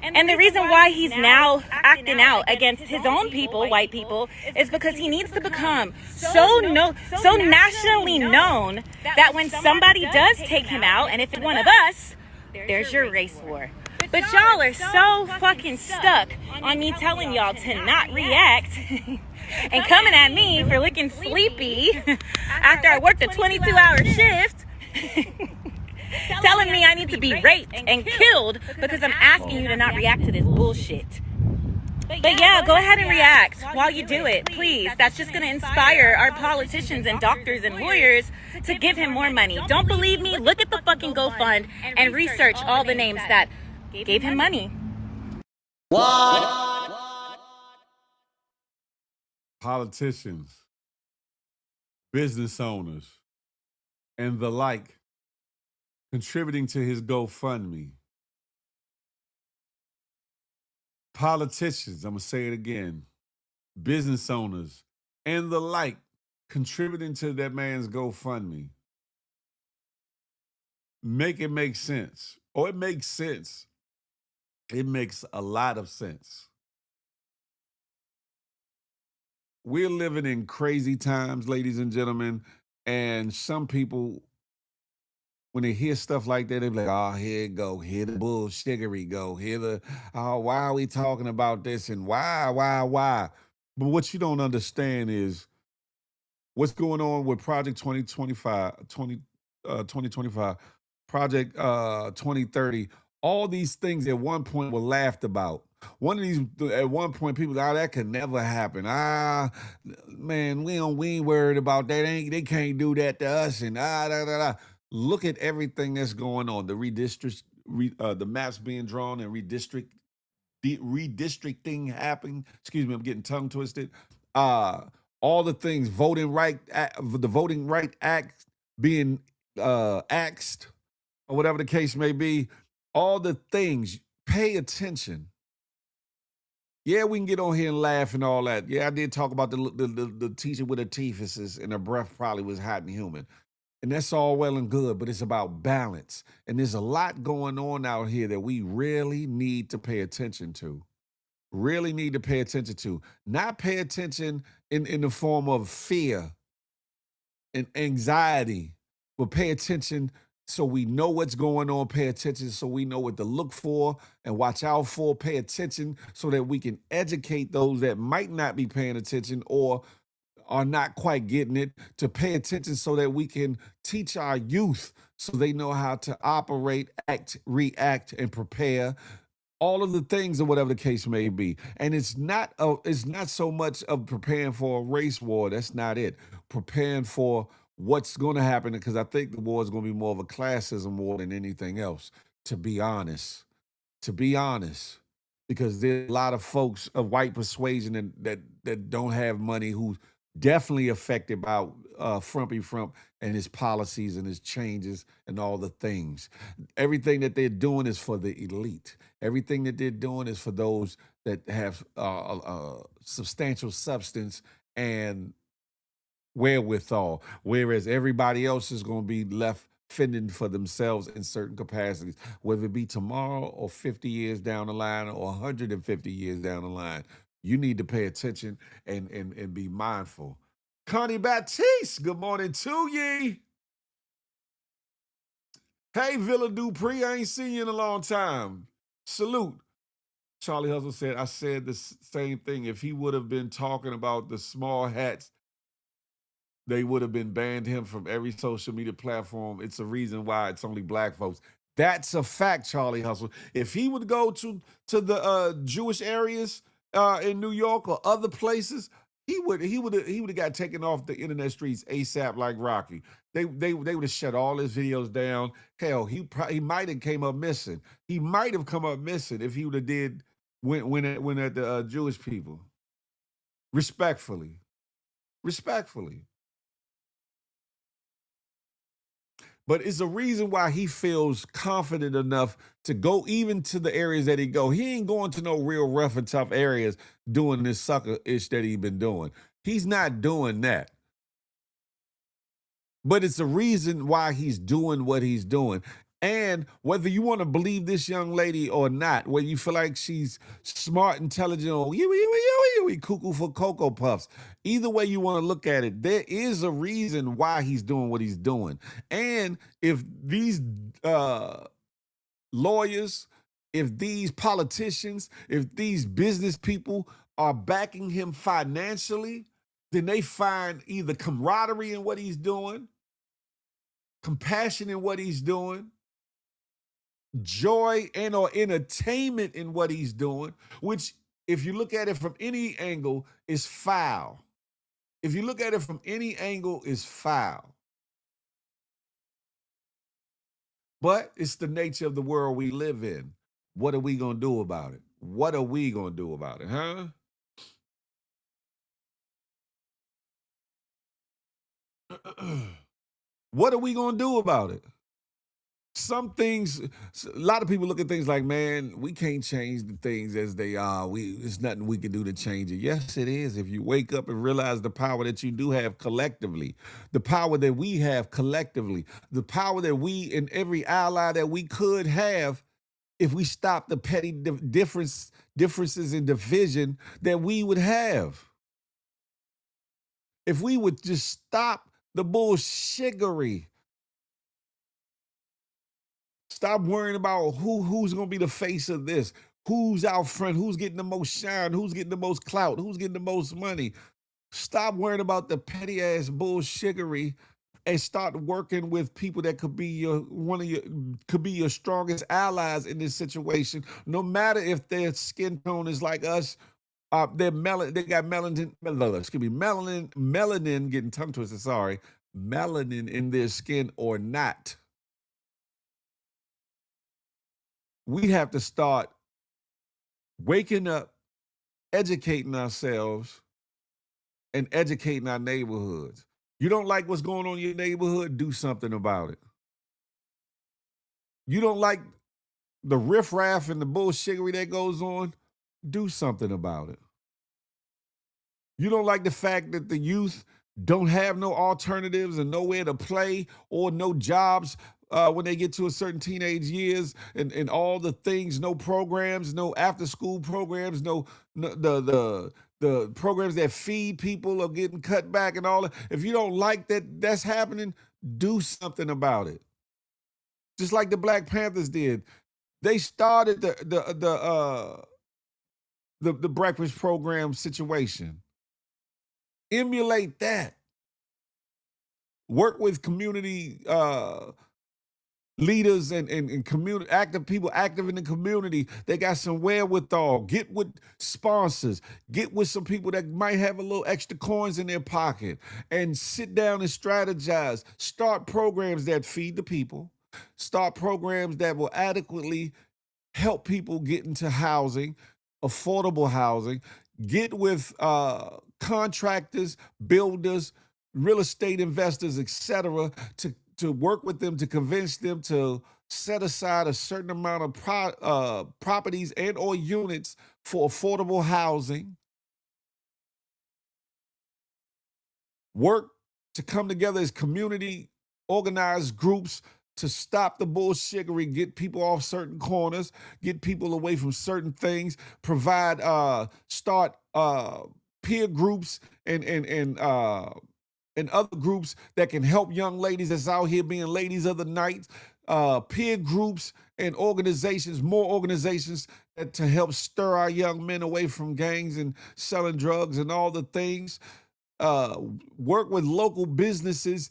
And the reason why he's now acting out against his own people, white people, is because he needs to become so nationally known that when somebody does take him out, and if it's one of us, there's your race war. But y'all are so fucking stuck on me telling y'all to not react and coming at me for looking sleepy after I worked a 22-hour shift. Telling me I need to be raped and killed because I'm asking you to not react to this bullshit. But yeah, go ahead and react while you do it, please. That's just going to inspire our politicians and doctors and lawyers to give him more money. Don't believe me? Look at the fucking GoFund and research all the names that gave him money. What? Politicians, business owners, and the like contributing to his GoFundMe. Politicians, I'm going to say it again, business owners, and the like contributing to that man's GoFundMe. Make it make sense. Or it makes sense. It makes a lot of sense. We're living in crazy times, ladies and gentlemen, and some people, when they hear stuff like that, they be like, oh, here it go. Here the bullshiggery go. Why are we talking about this? And why? But what you don't understand is what's going on with Project 2025, Project 2030. All these things at one point were laughed about. At one point, people, that could never happen. Man, we ain't worried about that. They can't do that to us. And Look at everything that's going on. The the maps being drawn and redistricting happening. Excuse me, I'm getting tongue twisted. All the things, the Voting Right Act being axed. or whatever the case may be, all the things, pay attention. Yeah, we can get on here and laugh and all that. Yeah, I did talk about the teacher with her teeth and her breath probably was hot and humid. And that's all well and good, but it's about balance. And there's a lot going on out here that we really need to pay attention to. Really need to pay attention to. Not pay attention in the form of fear and anxiety, but pay attention so we know what's going on. Pay attention so we know what to look for and watch out for. Pay attention so that we can educate those that might not be paying attention or are not quite getting it, to pay attention so that we can teach our youth so they know how to operate, act, react, and prepare. All of the things or whatever the case may be. And it's not so much of preparing for a race war. That's not it. Preparing for what's going to happen, because I think the war is going to be more of a classism war than anything else, to be honest. To be honest. Because there's a lot of folks of white persuasion that don't have money who definitely affected by Frumpy Frump and his policies and his changes and all the things. Everything that they're doing is for the elite. Everything that they're doing is for those that have substantial substance and wherewithal, whereas everybody else is going to be left fending for themselves in certain capacities, whether it be tomorrow or 50 years down the line or 150 years down the line. You need to pay attention and be mindful. Connie Baptiste, good morning to ye. Hey, Villa Dupree, I ain't seen you in a long time. Salute. Charlie Hustle said, I said the same thing. If he would have been talking about the small hats, they would have been banned him from every social media platform. It's a reason why it's only black folks. That's a fact, Charlie Hustle. If he would go to the Jewish areas in New York or other places, he would have got taken off the internet streets ASAP like Rocky. They would have shut all his videos down. Hell, he might have came up missing. He might have come up missing if he would have did went at the Jewish people. Respectfully. But it's a reason why he feels confident enough to go even to the areas that he go. He ain't going to no real rough and tough areas doing this sucker-ish that he been doing. He's not doing that. But it's a reason why he's doing what he's doing. And whether you want to believe this young lady or not, whether you feel like she's smart, intelligent, or cuckoo for Cocoa Puffs, either way you want to look at it, there is a reason why he's doing what he's doing. And if these lawyers, if these politicians, if these business people are backing him financially, then they find either camaraderie in what he's doing, compassion in what he's doing, joy and or entertainment in what he's doing, which if you look at it from any angle is foul. If you look at it from any angle is foul. But it's the nature of the world we live in. What are we going to do about it? What are we going to do about it, huh? What are we going to do about it? Some things, a lot of people look at things like, man, we can't change the things as they are. There's nothing we can do to change it. Yes, it is. If you wake up and realize the power that you do have collectively, the power that we have collectively, the power that we and every ally that we could have, if we stop the petty differences in division that we would have. If we would just stop the bullshiggery. Stop worrying about who's going to be the face of this, who's out front, who's getting the most shine, who's getting the most clout, who's getting the most money. Stop worrying about the petty ass bullshiggery and start working with people that could be your strongest allies in this situation. No matter if their skin tone is like us, they got melanin. Melanin getting tongue twisted. Sorry, melanin in their skin or not. We have to start waking up, educating ourselves, and educating our neighborhoods. You don't like what's going on in your neighborhood? Do something about it. You don't like the riffraff and the bullshiggery that goes on? Do something about it. You don't like the fact that the youth don't have no alternatives and nowhere to play or no jobs when they get to a certain teenage years and all the things, no programs, no after school programs, no the programs that feed people are getting cut back and all that. If you don't like that's happening, do something about it. Just like the Black Panthers did. They started the breakfast program situation. Emulate that. Work with community leaders and community active people active in the community. They got some wherewithal. Get with sponsors. Get with some people that might have a little extra coins in their pocket and sit down and strategize. Start programs that feed the people. Start programs that will adequately help people get into housing, affordable housing. Get with contractors, builders, real estate investors, etc., to work with them to convince them to set aside a certain amount of properties and or units for affordable housing. Work to come together as community organized groups to stop the bullshiggery, get people off certain corners, get people away from certain things, provide, start peer groups and other groups that can help young ladies that's out here being ladies of the night, peer groups and organizations, more organizations to help stir our young men away from gangs and selling drugs and all the things. Work with local businesses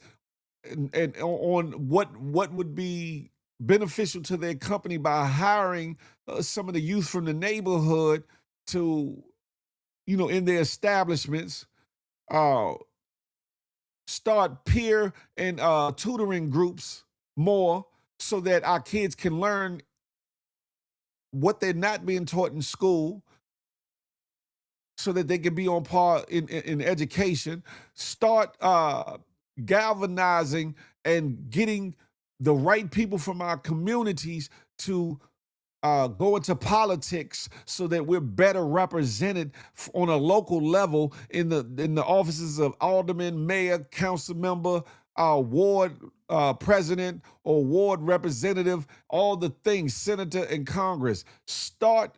and on what would be beneficial to their company by hiring some of the youth from the neighborhood to, in their establishments. Start peer and tutoring groups more so that our kids can learn what they're not being taught in school so that they can be on par in education. Start galvanizing and getting the right people from our communities to go into politics so that we're better represented on a local level in the offices of alderman, mayor, council member, ward president or ward representative, all the things, senator and Congress. Start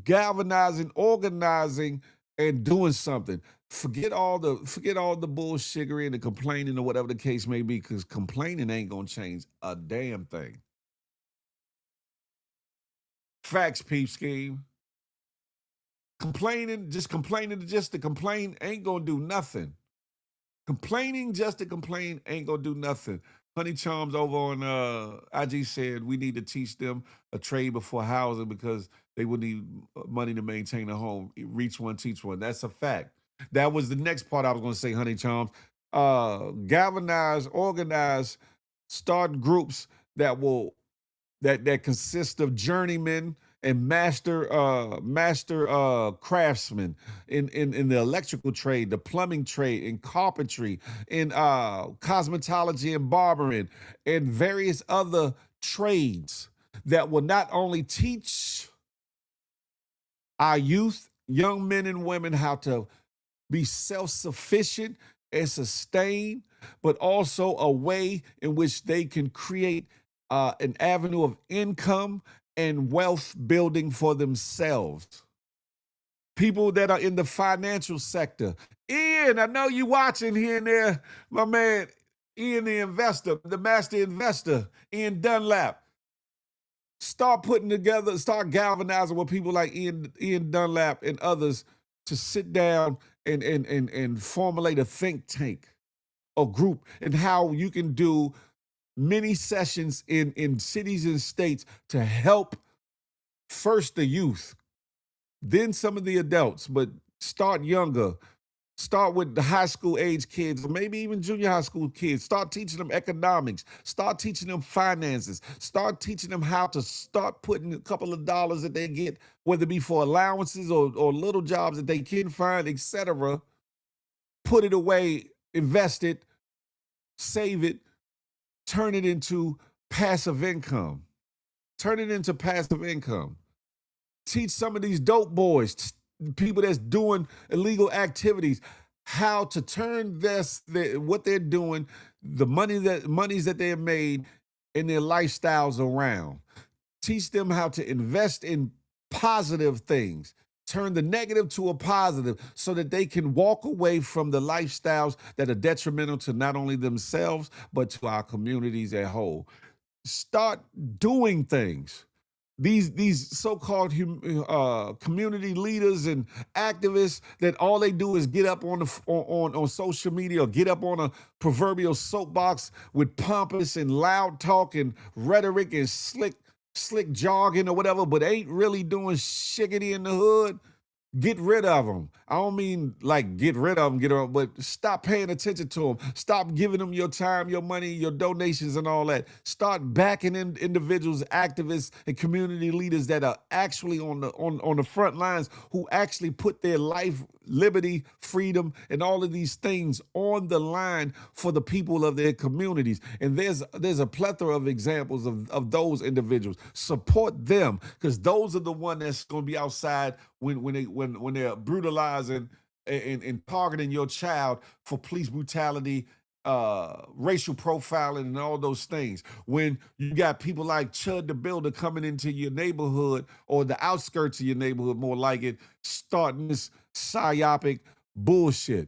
galvanizing, organizing, and doing something. Forget all the bullshiggery and the complaining or whatever the case may be, because complaining ain't gonna change a damn thing. Facts, peep scheme. Complaining just to complain ain't gonna do nothing. Complaining just to complain ain't gonna do nothing. Honey Charms over on IG said we need to teach them a trade before housing because they would need money to maintain a home. Reach one, teach one. That's a fact. That was the next part I was gonna say, Honey Charms. Galvanize, organize, start groups that consist of journeymen and master craftsmen in the electrical trade, the plumbing trade, in carpentry, in cosmetology and barbering, and various other trades that will not only teach our youth, young men and women, how to be self-sufficient and sustain, but also a way in which they can create an avenue of income and wealth building for themselves. People that are in the financial sector. Ian, I know you watching here and there, my man, Ian the investor, the master investor, Ian Dunlap. Start galvanizing with people like Ian Dunlap and others to sit down and formulate a think tank, a group, and how you can do many sessions in cities and states to help first the youth, then some of the adults, but start younger. Start with the high school age kids, or maybe even junior high school kids. Start teaching them economics. Start teaching them finances. Start teaching them how to start putting a couple of dollars that they get, whether it be for allowances or little jobs that they can find, etc. Put it away, invest it, save it, turn it into passive income. Turn it into passive income. Teach some of these dope boys, people that's doing illegal activities, how to turn what they're doing, the monies that they have made, in their lifestyles around. Teach them how to invest in positive things. Turn the negative to a positive so that they can walk away from the lifestyles that are detrimental to not only themselves, but to our communities as a whole. Start doing things. These so-called community leaders and activists that all they do is get up on social media or get up on a proverbial soapbox with pompous and loud talk and rhetoric and slick jogging or whatever, but ain't really doing shiggity in the hood. Get rid of them. I don't mean like get rid of them, but stop paying attention to them. Stop giving them your time, your money, your donations, and all that. Start backing in individuals, activists, and community leaders that are actually on the front lines, who actually put their life, liberty, freedom, and all of these things on the line for the people of their communities. And there's a plethora of examples of those individuals. Support them, because those are the ones that's going to be outside when they're brutalizing and targeting your child for police brutality, racial profiling, and all those things. When you got people like Chud the Builder coming into your neighborhood, or the outskirts of your neighborhood, more like it, starting this psyopic bullshit.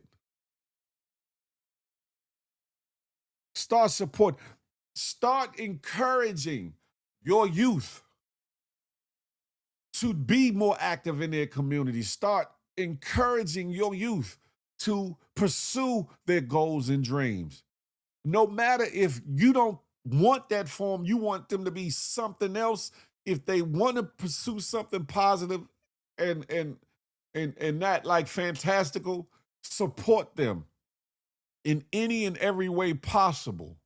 Start encouraging your youth to be more active in their community. Start encouraging your youth to pursue their goals and dreams. No matter if you don't want that form, you want them to be something else. If they want to pursue something positive and not like fantastical, support them in any and every way possible.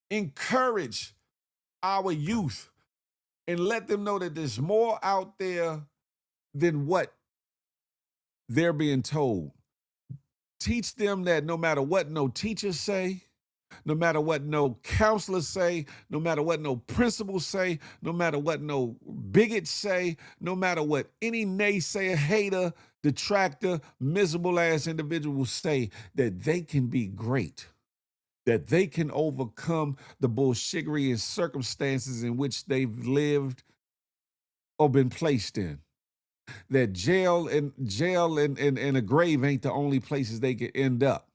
Encourage our youth and let them know that there's more out there than what they're being told. Teach them that no matter what no teachers say, no matter what no counselors say, no matter what no principals say, no matter what no bigots say, no matter what any naysayer, hater, detractor, miserable ass individual say, that they can be great, that they can overcome the bullshiggery and circumstances in which they've lived or been placed in. That jail and a grave ain't the only places they can end up.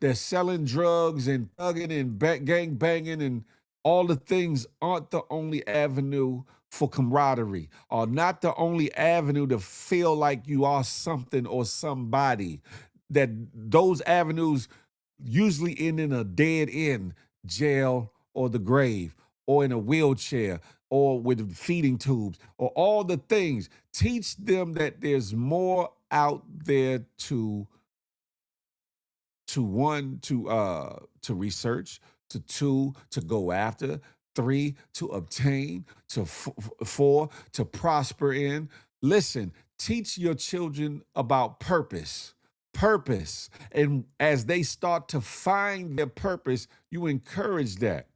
That selling drugs and thugging and gang banging and all the things aren't the only avenue for camaraderie, or not the only avenue to feel like you are something or somebody. That those avenues usually end in a dead end, jail or the grave, or in a wheelchair, or with feeding tubes, or all the things. Teach them that there's more out there to research, to two, to go after, three, to obtain, to four, to prosper in. Listen, teach your children about purpose. And as they start to find their purpose, you encourage that.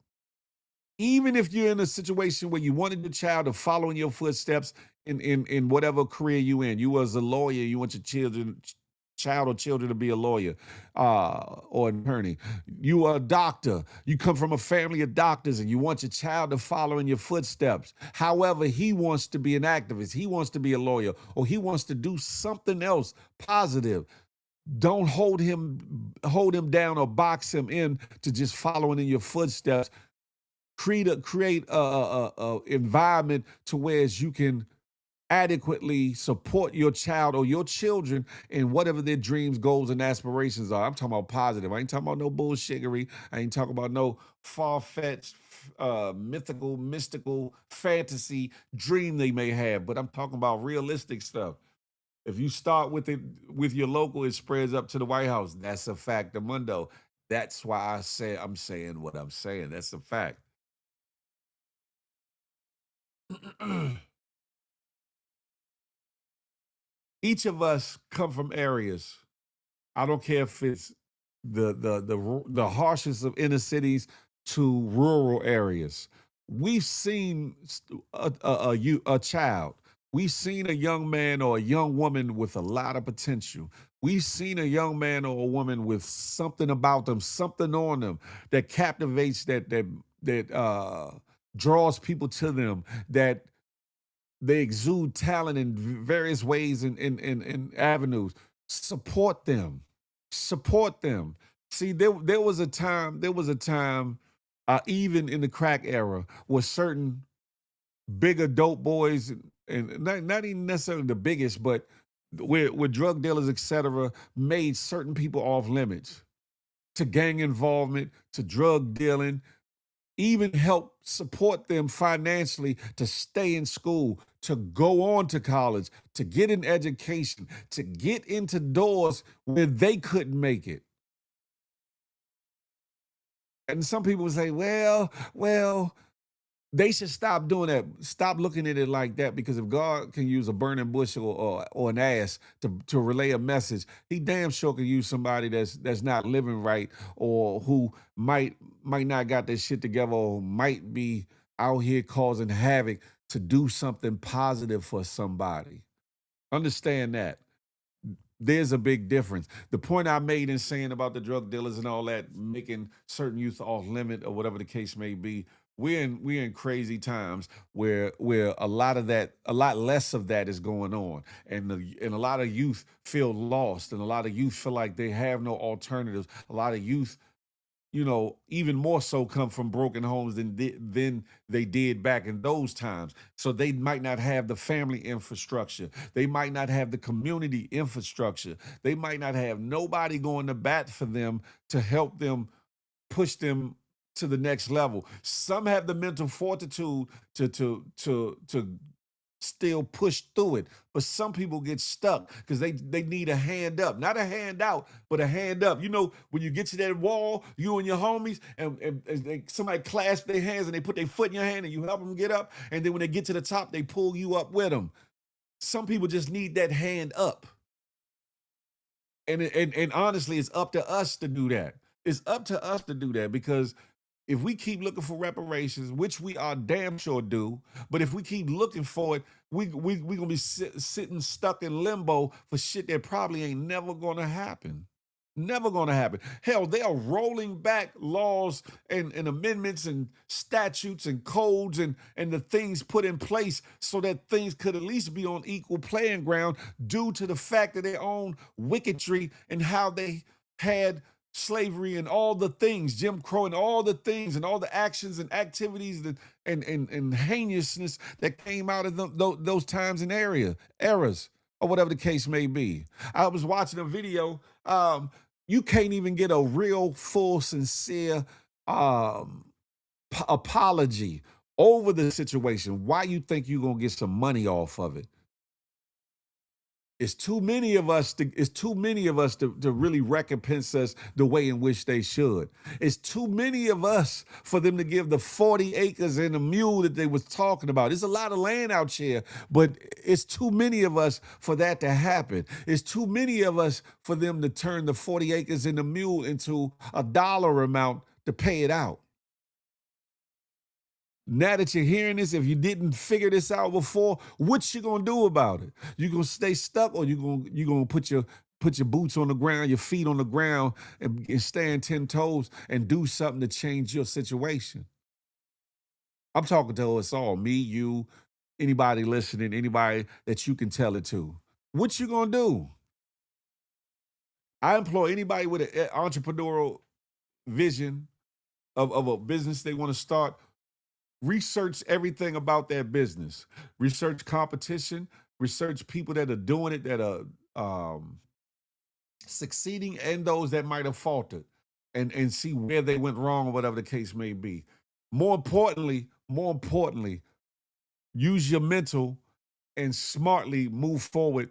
Even if you're in a situation where you wanted your child to follow in your footsteps in whatever career you in, you as a lawyer, you want your child or children to be a lawyer or an attorney. You are a doctor. You come from a family of doctors and you want your child to follow in your footsteps. However, he wants to be an activist. He wants to be a lawyer, or he wants to do something else positive. Don't hold him down or box him in to just following in your footsteps. Create a environment to where you can adequately support your child or your children in whatever their dreams, goals, and aspirations are. I'm talking about positive. I ain't talking about no bullshiggery. I ain't talking about no far-fetched, mystical fantasy dream they may have, but I'm talking about realistic stuff. If you start with your local, it spreads up to the White House. That's a fact, Mundo. That's why I'm saying what I'm saying. That's a fact. Each of us come from areas. I don't care if it's the harshest of inner cities to rural areas. we've seen a child. We've seen a young man or a young woman with a lot of potential. We've seen a young man or a woman with something about them, something on them that captivates, that draws people to them, that they exude talent in various ways and avenues. Support them. Support them. See, there was a time, even in the crack era, where certain bigger dope boys, and not even necessarily the biggest, but where drug dealers, etc., made certain people off limits to gang involvement, to drug dealing, even help support them financially to stay in school, to go on to college, to get an education, to get into doors where they couldn't make it. And some people say, well, they should stop doing that. Stop looking at it like that, because if God can use a burning bush or an ass to relay a message, he damn sure can use somebody that's not living right, or who might not got their shit together, or might be out here causing havoc, to do something positive for somebody. Understand that. There's a big difference. The point I made in saying about the drug dealers and all that, making certain youth off limit or whatever the case may be, we're in crazy times where a lot less of that is going on, and a lot of youth feel lost, and a lot of youth feel like they have no alternatives. A lot of youth, even more so, come from broken homes than they did back in those times. So they might not have the family infrastructure. They might not have the community infrastructure. They might not have nobody going to bat for them to help them push them to the next level. Some have the mental fortitude to still push through it, but some people get stuck because they need a hand up, not a hand out, but a hand up. When you get to that wall, you and your homies, and somebody clasp their hands and they put their foot in your hand and you help them get up, and then when they get to the top, they pull you up with them. Some people just need that hand up, and honestly, it's up to us to do that. It's up to us to do that, because if we keep looking for reparations, which we are damn sure do, but if we keep looking for it, we gonna be sitting stuck in limbo for shit that probably ain't never gonna happen. Never gonna happen. Hell, they are rolling back laws and amendments and statutes and codes and the things put in place so that things could at least be on equal playing ground, due to the fact of their own wickedry and how they had slavery and all the things, Jim Crow and all the things and all the actions and activities and heinousness that came out of those times and eras, or whatever the case may be. I was watching a video. You can't even get a real, full, sincere apology over the situation. Why you think you're gonna get some money off of it? It's too many of us to really recompense us the way in which they should. It's too many of us for them to give the 40 acres and a mule that they was talking about. There's a lot of land out here, but it's too many of us for that to happen. It's too many of us for them to turn the 40 acres and a mule into a dollar amount to pay it out. Now that you're hearing this, if you didn't figure this out before, what you gonna do about it? You gonna stay stuck, or you gonna put your boots on the ground, your feet on the ground, and stand 10 toes and do something to change your situation? I'm talking to us all, me, you, anybody listening, anybody that you can tell it to. What you gonna do? I implore anybody with an entrepreneurial vision of a business they want to start, research everything about that business. Research competition. Research people that are doing it, that are succeeding, and those that might have faltered, and see where they went wrong, or whatever the case may be. More importantly, use your mental and smartly move forward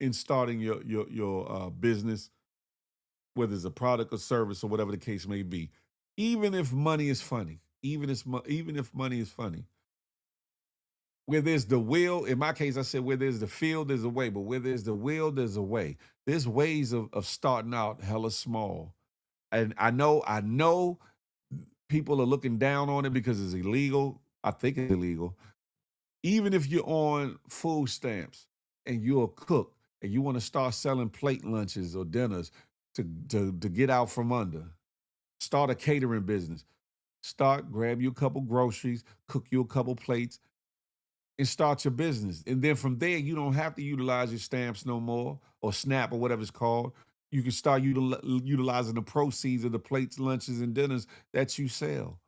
in starting your business, whether it's a product or service or whatever the case may be. Even if money is funny, even if money is funny. Where there's the will, in my case, I said where there's the field, there's a way. But where there's the will, there's a way. There's ways of starting out hella small. And I know people are looking down on it because it's illegal. I think it's illegal. Even if you're on food stamps and you're a cook and you want to start selling plate lunches or dinners to get out from under, start a catering business. Grab you a couple groceries, cook you a couple plates, and start your business. And then from there, you don't have to utilize your stamps no more or SNAP or whatever it's called. You can start utilizing the proceeds of the plates, lunches, and dinners that you sell.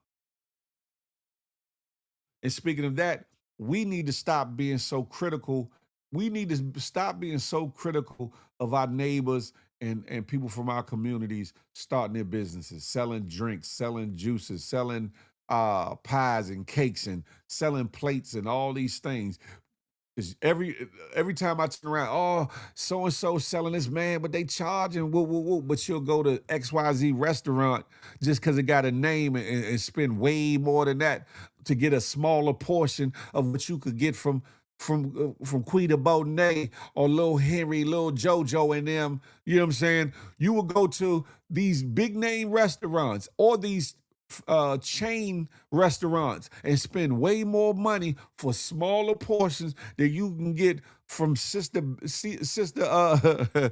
And speaking of that, we need to stop being so critical. We need to stop being so critical of our neighbors and people from our communities starting their businesses, selling drinks, selling juices, selling pies and cakes and selling plates and all these things. Because every time I turn around, oh, so and so selling this, man, but they charging woo woo woo. But you'll go to XYZ restaurant just because it got a name and spend way more than that to get a smaller portion of what you could get from Quita Bonet or Lil Henry, Lil JoJo and them. You know what I'm saying? You will go to these big name restaurants or these chain restaurants and spend way more money for smaller portions that you can get from sister sister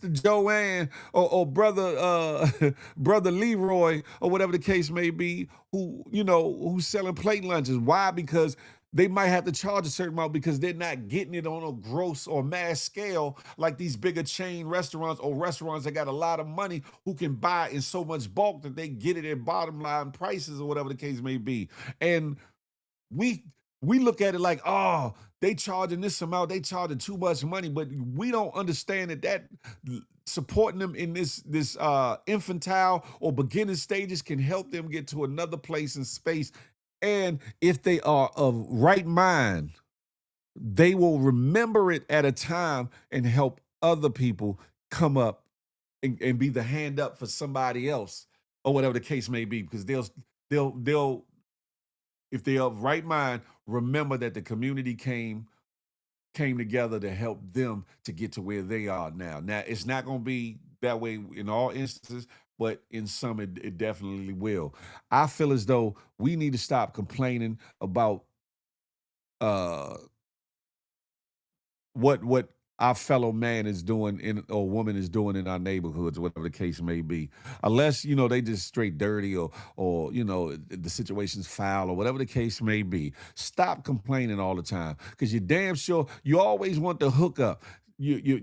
Joanne or brother brother Leroy or whatever the case may be, who's selling plate lunches. Why? Because they might have to charge a certain amount because they're not getting it on a gross or mass scale like these bigger chain restaurants or restaurants that got a lot of money who can buy in so much bulk that they get it at bottom line prices or whatever the case may be. And we look at it like, oh, they charging this amount, they charging too much money, but we don't understand that supporting them in this infantile or beginning stages can help them get to another place in space. And if they are of right mind, they will remember it at a time and help other people come up and be the hand up for somebody else or whatever the case may be, because they'll if they're of right mind, remember that the community came together to help them to get to where they are now. Now, it's not going to be that way in all instances, but in some, it definitely will. I feel as though we need to stop complaining about what our fellow man is doing or woman is doing in our neighborhoods, whatever the case may be. Unless, they just straight dirty or the situation's foul or whatever the case may be. Stop complaining all the time, because you're damn sure you always want the hookup. You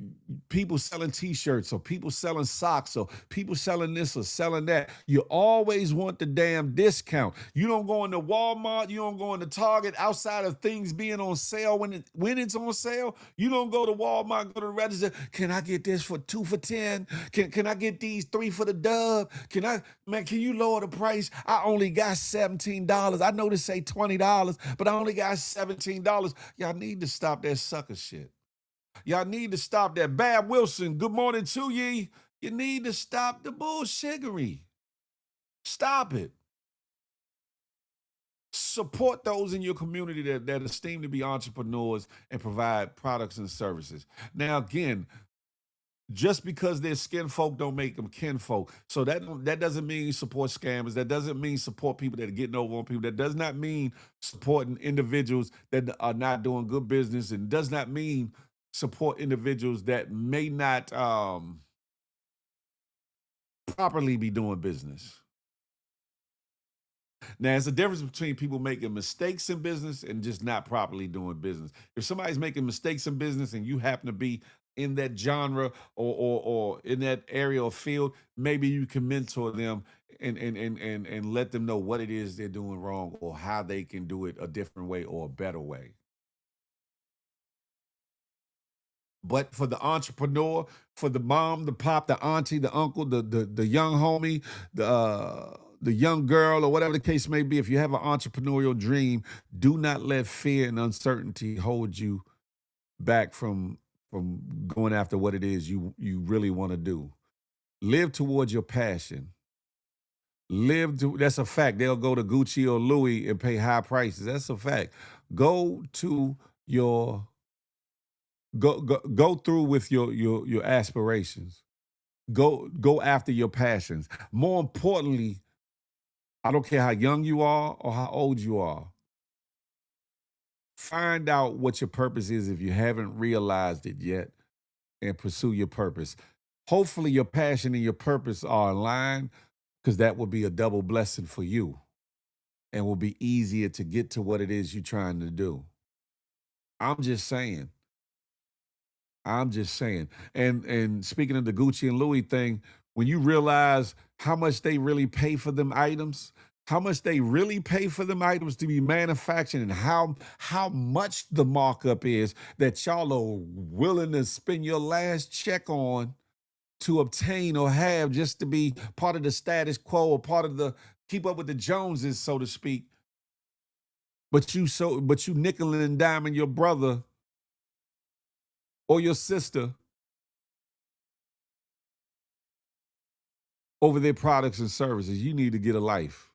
people selling t-shirts or people selling socks or people selling this or selling that. You always want the damn discount. You don't go into Walmart, you don't go into Target outside of things being on sale when it's on sale. You don't go to Walmart, go to the register. Can I get this for 2 for $10? Can I get these 3 for the dub? Can you lower the price? I only got $17. I know this say $20, but I only got $17. Y'all need to stop that sucker shit. Y'all need to stop that. Bab Wilson, good morning to ye. You need to stop the bullshiggery. Stop it. Support those in your community that esteem to be entrepreneurs and provide products and services. Now, again, just because they're skin folk don't make them kinfolk. So that doesn't mean support scammers. That doesn't mean support people that are getting over on people. That does not mean supporting individuals that are not doing good business, and does not mean support individuals that may not properly be doing business. Now, there's a difference between people making mistakes in business and just not properly doing business. If somebody's making mistakes in business and you happen to be in that genre or in that area or field, maybe you can mentor them and let them know what it is they're doing wrong or how they can do it a different way or a better way. But for the entrepreneur, for the mom, the pop, the auntie, the uncle, the young homie, the young girl, or whatever the case may be, if you have an entrepreneurial dream, do not let fear and uncertainty hold you back from going after what it is you really want to do. Live towards your passion. That's a fact. They'll go to Gucci or Louis and pay high prices. That's a fact. Go to your go through with your aspirations. Go after your passions. More importantly, I don't care how young you are or how old you are. Find out what your purpose is if you haven't realized it yet, and pursue your purpose. Hopefully your passion and your purpose are aligned, because that will be a double blessing for you and will be easier to get to what it is you're trying to do. I'm just saying. I'm just saying. And speaking of the Gucci and Louis thing, when you realize how much they really pay for them items, how much they really pay for them items to be manufactured, and how much the markup is that y'all are willing to spend your last check on to obtain or have just to be part of the status quo or part of the keep up with the Joneses, so to speak. But you nickeling and diming your brother or your sister over their products and services. You need to get a life.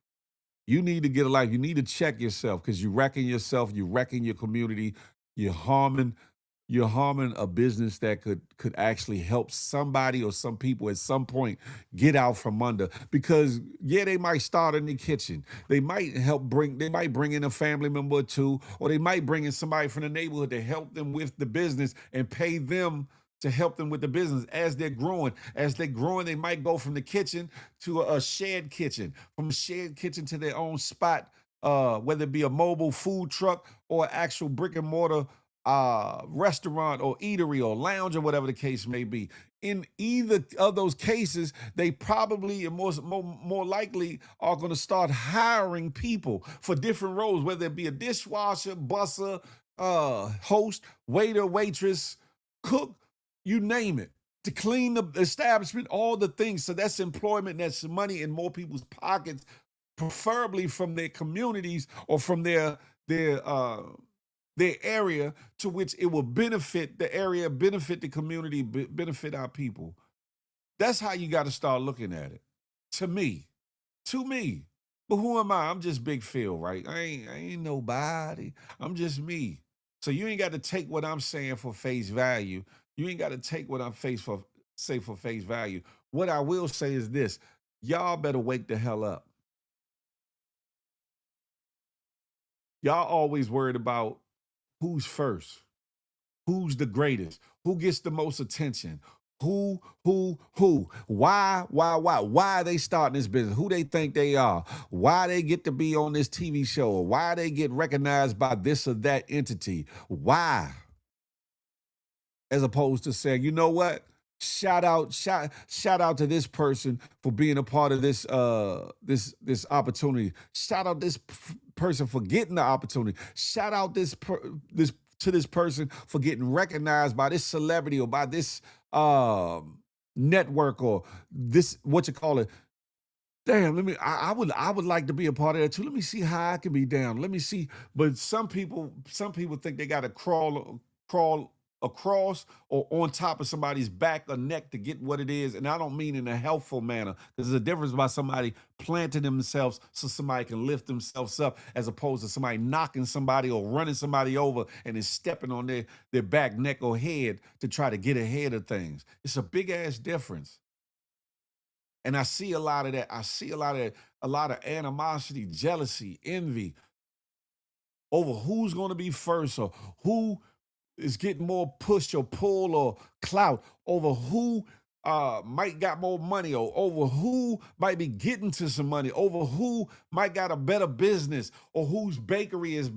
You need to get a life. You need to check yourself, because you're wrecking yourself, you're wrecking your community, you're harming a business that could actually help somebody or some people at some point get out from under. Because yeah, they might start in the kitchen. They might bring in a family member or two, or they might bring in somebody from the neighborhood to help them with the business and pay them to help them with the business as they're growing. As they're growing, they might go from the kitchen to a shared kitchen, from a shared kitchen to their own spot, whether it be a mobile food truck or an actual brick and mortar restaurant or eatery or lounge or whatever the case may be. In either of those cases, they probably and more likely are going to start hiring people for different roles, whether it be a dishwasher, busser, host, waiter, waitress, cook, you name it, to clean the establishment, all the things. So that's employment, that's money in more people's pockets, preferably from their communities or from their area, to which it will benefit the area, benefit the community, benefit our people. That's how you got to start looking at it. To me. But who am I? I'm just Big Phil, right? I ain't nobody. I'm just me. So you ain't got to take what I'm saying for face value. You ain't got to take what I'm say for face value. What I will say is this: y'all better wake the hell up. Y'all always worried about who's first, who's the greatest, who gets the most attention, who, why are they starting this business, who they think they are, why they get to be on this TV show, or why they get recognized by this or that entity, why? As opposed to saying, you know what? Shout out to this person for being a part of this this opportunity. Shout out this person for getting the opportunity. Shout out this person for getting recognized by this celebrity or by this network or this, what you call it. Damn, I would like to be a part of that too. Let me see how I can be down. Let me see. But some people think they gotta crawl across or on top of somebody's back or neck to get what it is. And I don't mean in a helpful manner, because there's a difference by somebody planting themselves so somebody can lift themselves up, as opposed to somebody knocking somebody or running somebody over and then stepping on their back, neck, or head to try to get ahead of things. It's a big ass difference. And I see a lot of that. I see a lot of animosity, jealousy, envy over who's going to be first, or who is getting more push or pull or clout, over who might got more money, or over who might be getting to some money, over who might got a better business, or whose bakery is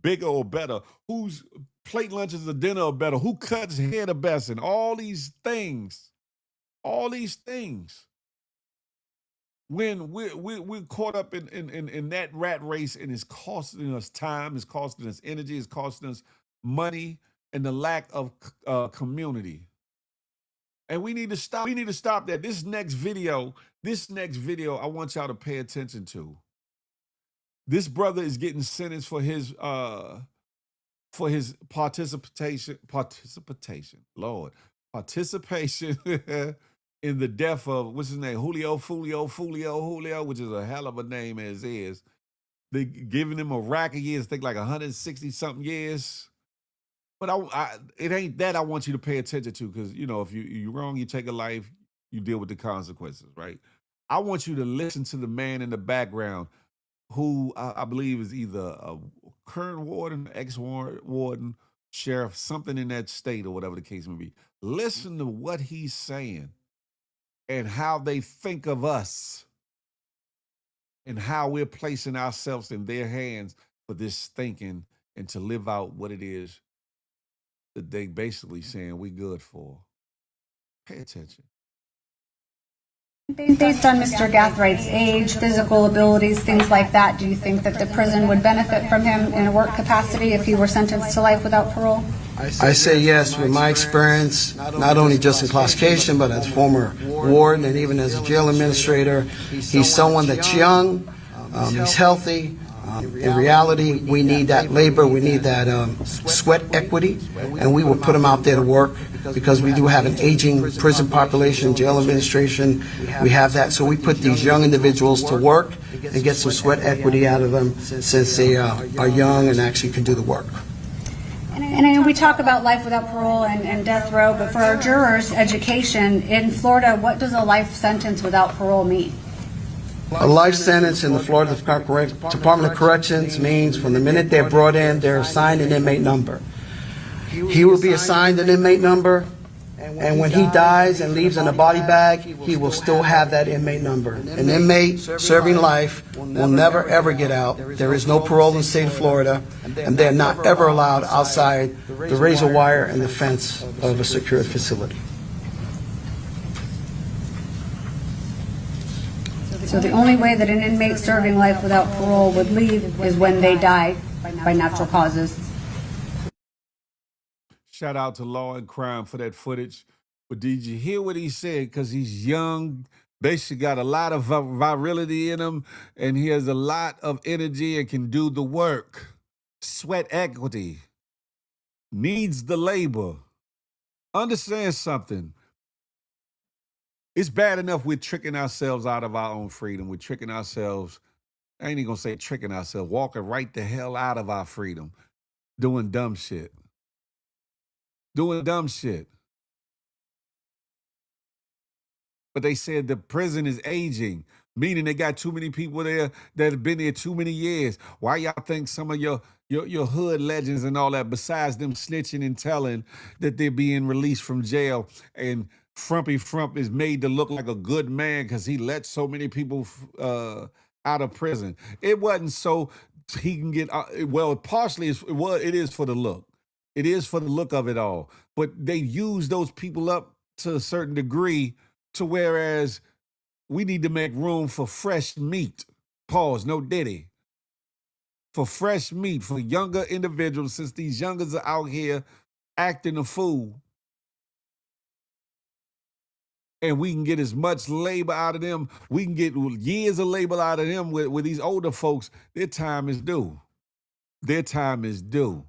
bigger or better, whose plate lunches or dinner are better, who cuts hair the best, and all these things. When we're caught up in that rat race, and it's costing us time, it's costing us energy, it's costing us money, and the lack of community. And we need to stop. We need to stop that. This next video, I want y'all to pay attention to. This brother is getting sentenced for his participation, Lord, participation in the death of, what's his name, Julio, which is a hell of a name as is. They giving him a rack of years, I think like 160 something years. But it ain't that I want you to pay attention to, because, you know, if you're wrong, you take a life, you deal with the consequences, right? I want you to listen to the man in the background, who I believe is either a current warden, ex-warden, sheriff, something in that state or whatever the case may be. Listen to what he's saying and how they think of us and how we're placing ourselves in their hands for this thinking and to live out what it is that they basically saying we good for. Pay attention. Based on Mr. Gathrights' age, physical abilities, things like that, do you think that the prison would benefit from him in a work capacity if he were sentenced to life without parole? I say yes, with my experience, not only just in classification, but as former warden and even as a jail administrator. He's someone that's young, he's healthy. In reality, we need that labor, we need that sweat equity, and we will put him out there to work because we do have an aging prison population, jail administration, we have that. So we put these young individuals to work and get some sweat equity out of them since they are young and actually can do the work. And I know we talk about life without parole and death row, but for our jurors' education, in Florida, what does a life sentence without parole mean? A life sentence in the Florida Department of Corrections means from the minute they're brought in, they're assigned an inmate number. He will be assigned an inmate number, and when he dies and leaves in a body bag, he will still have that inmate number. An inmate serving life will never ever get out. There is no parole in the state of Florida, and they're not ever allowed outside the razor wire and the fence of a secure facility. So the only way that an inmate serving life without parole would leave is when they die by natural causes. Shout out to Law and Crime for that footage. But did you hear what he said? Because he's young, basically got a lot of virility in him, and he has a lot of energy and can do the work. Sweat equity. Needs the labor. Understand something. It's bad enough we're tricking ourselves out of our own freedom. We're tricking ourselves, I ain't even gonna say tricking ourselves, walking right the hell out of our freedom, doing dumb shit. Doing dumb shit. But they said the prison is aging, meaning they got too many people there that have been there too many years. Why y'all think some of your hood legends and all that, besides them snitching and telling that they're being released from jail, and Frumpy Frump is made to look like a good man because he let so many people out of prison? It wasn't so he can get well, partially it is for the look. It is for the look of it all. But they use those people up to a certain degree to whereas we need to make room for fresh meat. Pause, no diddy. For fresh meat, for younger individuals, since these youngers are out here acting a fool. And we can get as much labor out of them. We can get years of labor out of them with these older folks. Their time is due. Their time is due.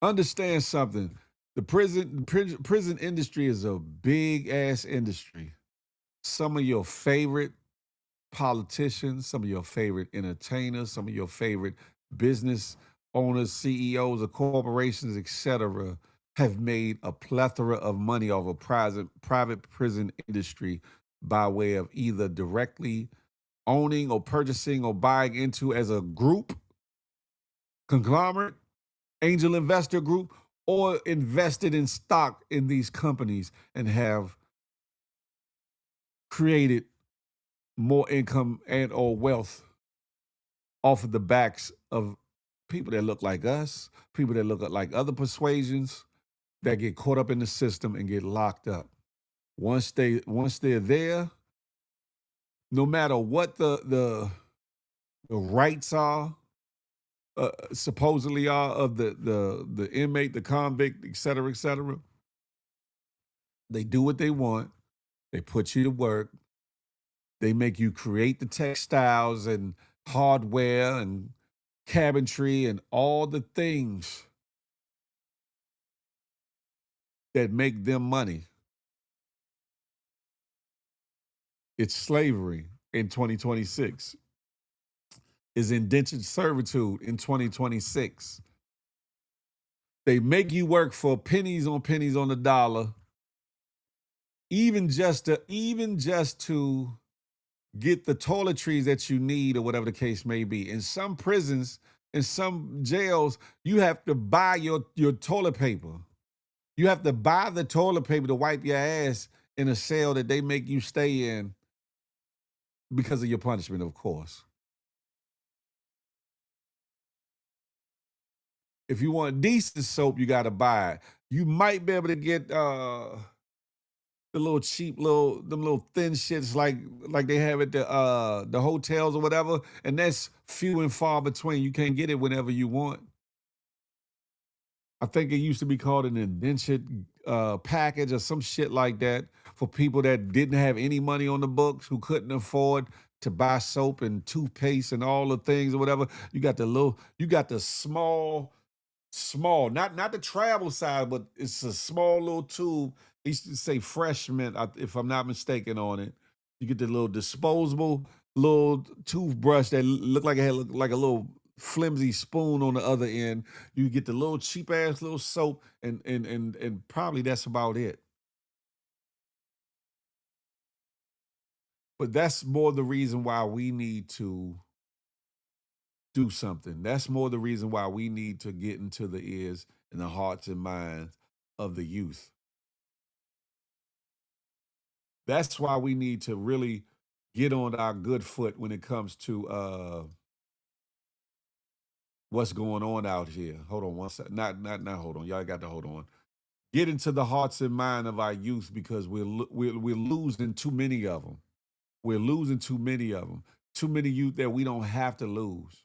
Understand something. The prison industry is a big-ass industry. Some of your favorite politicians, some of your favorite entertainers, some of your favorite business owners, CEOs of corporations, etc., have made a plethora of money off of private prison industry by way of either directly owning or purchasing or buying into as a group, conglomerate, angel investor group, or invested in stock in these companies and have created more income and or wealth off of the backs of people that look like us, people that look like other persuasions, that get caught up in the system and get locked up. Once they're there, no matter what the rights are, supposedly are of the inmate, the convict, et cetera, they do what they want. They put you to work. They make you create the textiles and hardware and cabinetry and all the things that make them money. It's slavery in 2026. It's indentured servitude in 2026. They make you work for pennies on the dollar, even just to get the toiletries that you need or whatever the case may be. In some prisons, in some jails, you have to buy your toilet paper. You have to buy the toilet paper to wipe your ass in a cell that they make you stay in because of your punishment, of course. If you want decent soap, you got to buy it. You might be able to get the little cheap them little thin shits like they have at the hotels or whatever, and that's few and far between. You can't get it whenever you want. I think it used to be called an indentured package or some shit like that for people that didn't have any money on the books, who couldn't afford to buy soap and toothpaste and all the things or whatever. You got the small, not the travel size, but it's a small little tube. It used to say Fresh Mint, if I'm not mistaken on it. You get the little disposable little toothbrush that looked like it had like a little flimsy spoon on the other end. You get the little cheap ass little soap, and probably that's about it. But that's more the reason why we need to do something. That's more the reason why we need to get into the ears and the hearts and minds of the youth. That's why we need to really get on our good foot when it comes to what's going on out here. Hold on one second. Not hold on. Y'all got to hold on. Get into the hearts and mind of our youth, because we're losing too many of them. We're losing too many of them. Too many youth that we don't have to lose.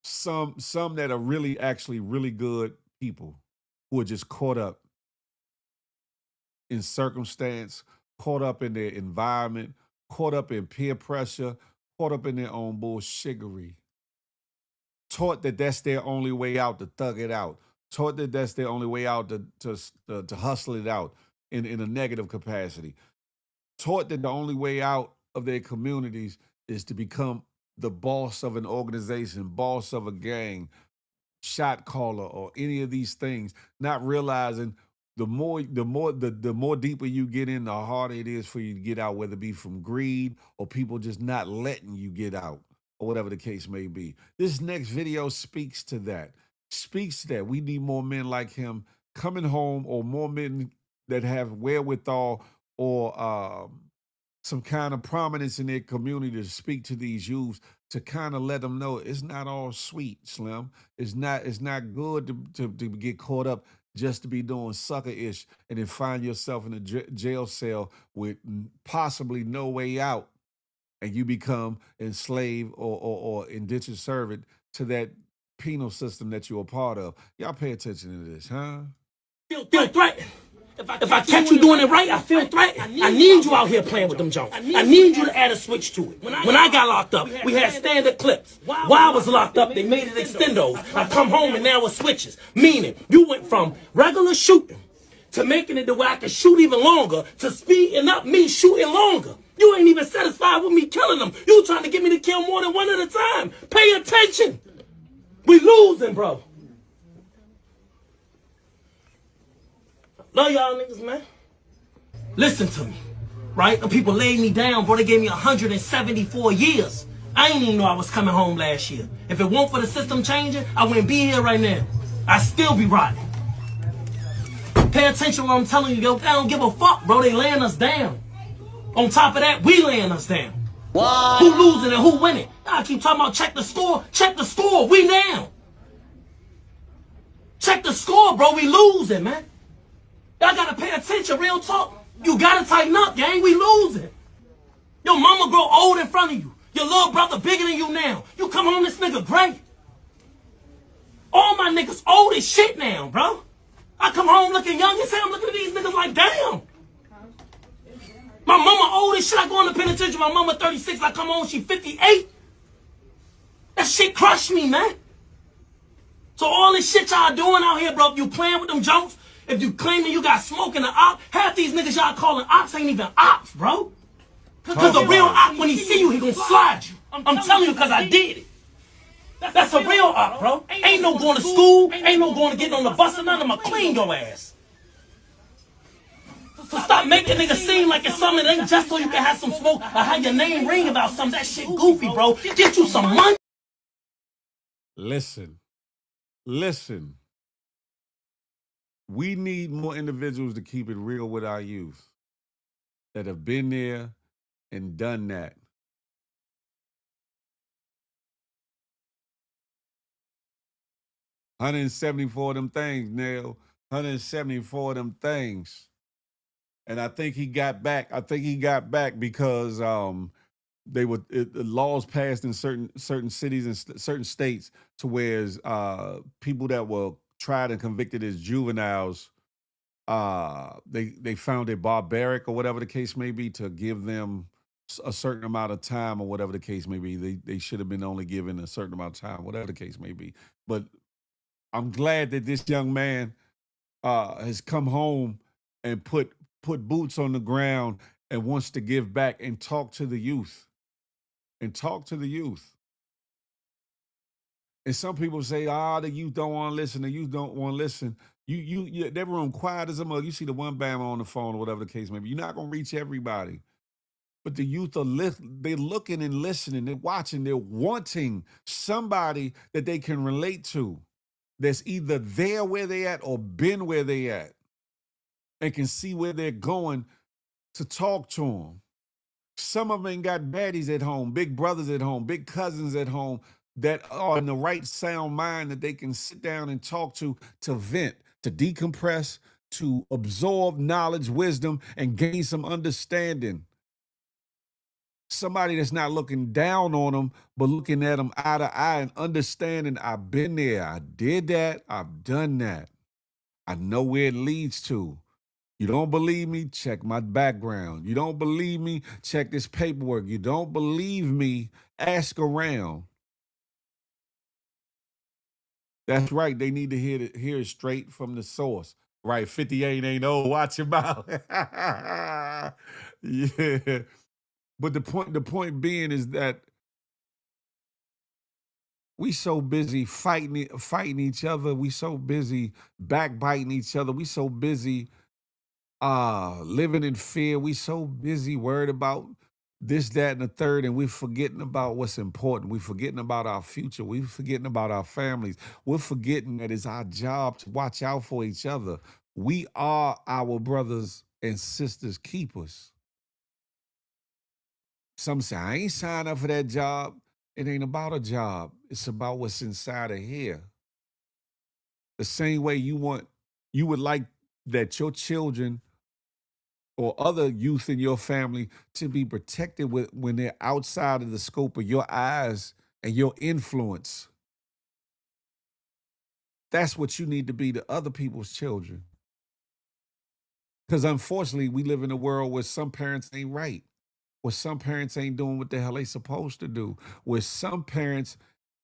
Some that are really actually really good people who are just caught up in circumstance, caught up in their environment, caught up in peer pressure, caught up in their own bullshiggery. Taught that that's their only way out to thug it out. Taught that that's their only way out to hustle it out in a negative capacity. Taught that the only way out of their communities is to become the boss of an organization, boss of a gang, shot caller, or any of these things, not realizing the more deeper you get in, the harder it is for you to get out, whether it be from greed or people just not letting you get out, or whatever the case may be. This next video speaks to that. We need more men like him coming home, or more men that have wherewithal or some kind of prominence in their community to speak to these youths, to kind of let them know it's not all sweet, Slim. It's not good to get caught up just to be doing sucker-ish and then find yourself in a jail cell with possibly no way out, and you become enslaved or indentured servant to that penal system that you're a part of. Y'all pay attention to this, huh? Feel threatened. If I catch you doing it right, I feel threatened. I need you out here playing with them Jones. I need you to add a switch to it. When I got locked up, we had standard clips. While I was locked up, they made it extendos. I come home and now it's switches. Meaning, you went from regular shooting to making it to where I can shoot even longer, to speeding up me shooting longer. You ain't even satisfied with me killing them. You trying to get me to kill more than one at a time. Pay attention. We losing, bro. Love y'all niggas, man. Listen to me, right? The people laid me down, bro. They gave me 174 years. I ain't even know I was coming home last year. If it weren't for the system changing, I wouldn't be here right now. I'd still be rotting. Pay attention to what I'm telling you, yo. They don't give a fuck, bro. They laying us down. On top of that, we laying us down. What? Who losing and who winning? I keep talking about check the score. Check the score. We down. Check the score, bro. We losing, man. Y'all gotta pay attention, real talk. You gotta tighten up, gang. We losing. Your mama grow old in front of you. Your little brother bigger than you now. You come home, this nigga great. All my niggas old as shit now, bro. I come home looking young as hell. I'm looking at these niggas like, damn. My mama old as shit. I go in the penitentiary. My mama 36. I come home, she 58. That shit crushed me, man. So all this shit y'all doing out here, bro, if you playing with them jumps, if you claiming you got smoke in the op, half these niggas y'all calling ops ain't even ops, bro. Because a real op, when he see you, he gonna slide you. I'm telling you, because I did it. That's a real op, bro. Ain't no going to school, ain't no going to getting on the bus or nothing. I'ma clean your ass. So stop Stop making niggas seem like it's something that ain't just so you can have some smoke or have your name ring about something. That shit goofy, bro. Get you some money. Listen. We need more individuals to keep it real with our youth that have been there and done that. $174 of them things, Neil. $174 of them things. And I think he got back. Because the laws passed in certain cities and certain states to where people that were tried and convicted as juveniles, they found it barbaric or whatever the case may be to give them a certain amount of time or whatever the case may be. They should have been only given a certain amount of time, whatever the case may be. But I'm glad that this young man has come home and put boots on the ground and wants to give back and talk to the youth. And some people say, the youth don't want to listen. The youth don't want to listen. You that room quiet as a mug. You see the one bam on the phone or whatever the case may be. You're not gonna reach everybody. But the youth are they're looking and listening, they're watching, they're wanting somebody that they can relate to, that's either there where they at or been where they at, and can see where they're going to talk to them. Some of them ain't got daddies at home, big brothers at home, big cousins at home that are in the right sound mind that they can sit down and talk to vent, to decompress, to absorb knowledge, wisdom, and gain some understanding. Somebody that's not looking down on them, but looking at them eye to eye and understanding, I've been there, I did that, I've done that. I know where it leads to. You don't believe me? Check my background. You don't believe me? Check this paperwork. You don't believe me? Ask around. That's right. They need to hear it straight from the source. Right, 58 ain't old. Watch your mouth. Yeah. But the point being is that we so busy fighting each other. We so busy backbiting each other. We so busy living in fear. We so busy worried about this, that, and the third, and we're forgetting about what's important. We're forgetting about our future. We're forgetting about our families. We're forgetting that it's our job to watch out for each other. We are our brothers and sisters' keepers. Some say, I ain't signed up for that job. It ain't about a job. It's about what's inside of here. The same way you would like that your children or other youth in your family to be protected when they're outside of the scope of your eyes and your influence. That's what you need to be to other people's children. Because unfortunately, we live in a world where some parents ain't right, where some parents ain't doing what the hell they supposed to do, where some parents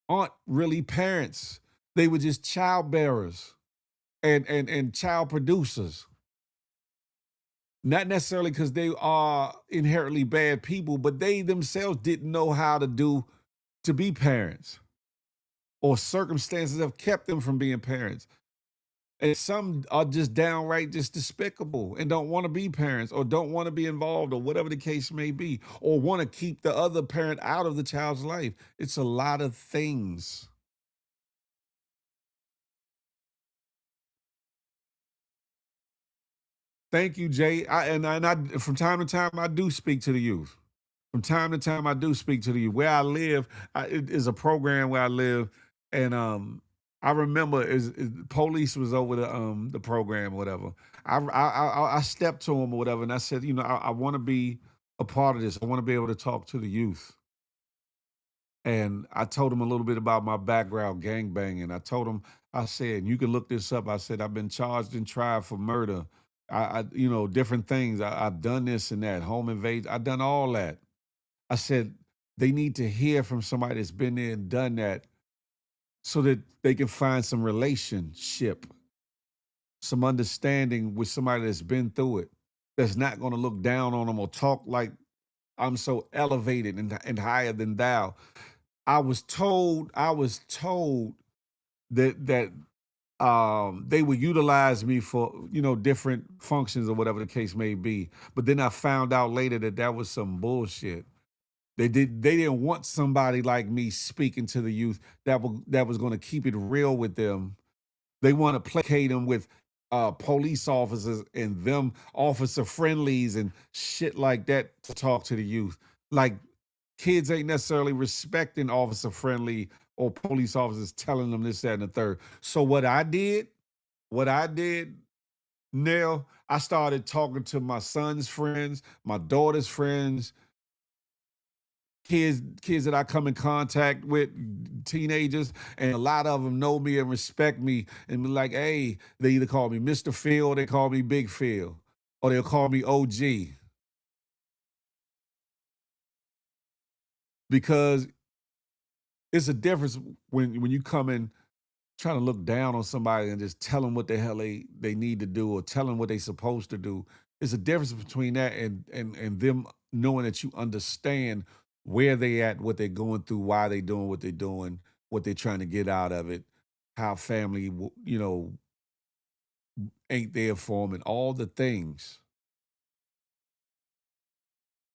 aren't really parents. They were just child bearers and child producers. Not necessarily because they are inherently bad people, but they themselves didn't know how to be parents, or circumstances have kept them from being parents. And some are just downright just despicable and don't want to be parents or don't want to be involved or whatever the case may be, or want to keep the other parent out of the child's life. It's a lot of things. Thank you, Jay. From time to time, I do speak to the youth. From time to time, I do speak to the youth. Where I live, it is a program where I live, and I remember police was over the program or whatever. I stepped to him or whatever, and I said, I want to be a part of this. I want to be able to talk to the youth. And I told him a little bit about my background, gang banging. I told him, I said, you can look this up. I said, I've been charged and tried for murder. Different things. I've done this and that, home invasion. I've done all that. I said, they need to hear from somebody that's been there and done that so that they can find some relationship, some understanding with somebody that's been through it, that's not going to look down on them or talk like I'm so elevated and higher than thou. I was told that they would utilize me for, different functions or whatever the case may be. But then I found out later that was some bullshit. They didn't want somebody like me speaking to the youth that was going to keep it real with them. They want to placate them with police officers and them officer friendlies and shit like that to talk to the youth. Like, kids ain't necessarily respecting officer friendly or police officers telling them this, that, and the third. So what I did, Nell, I started talking to my son's friends, my daughter's friends, kids that I come in contact with, teenagers, and a lot of them know me and respect me and be like, hey, they either call me Mr. Phil, or they call me Big Phil, or they'll call me OG. Because it's a difference when you come in trying to look down on somebody and just tell them what the hell they need to do or tell them what they're supposed to do. It's a difference between that and them knowing that you understand where they at, what they're going through, why they doing what they're doing, what they're trying to get out of it, how family, ain't there for them, and all the things.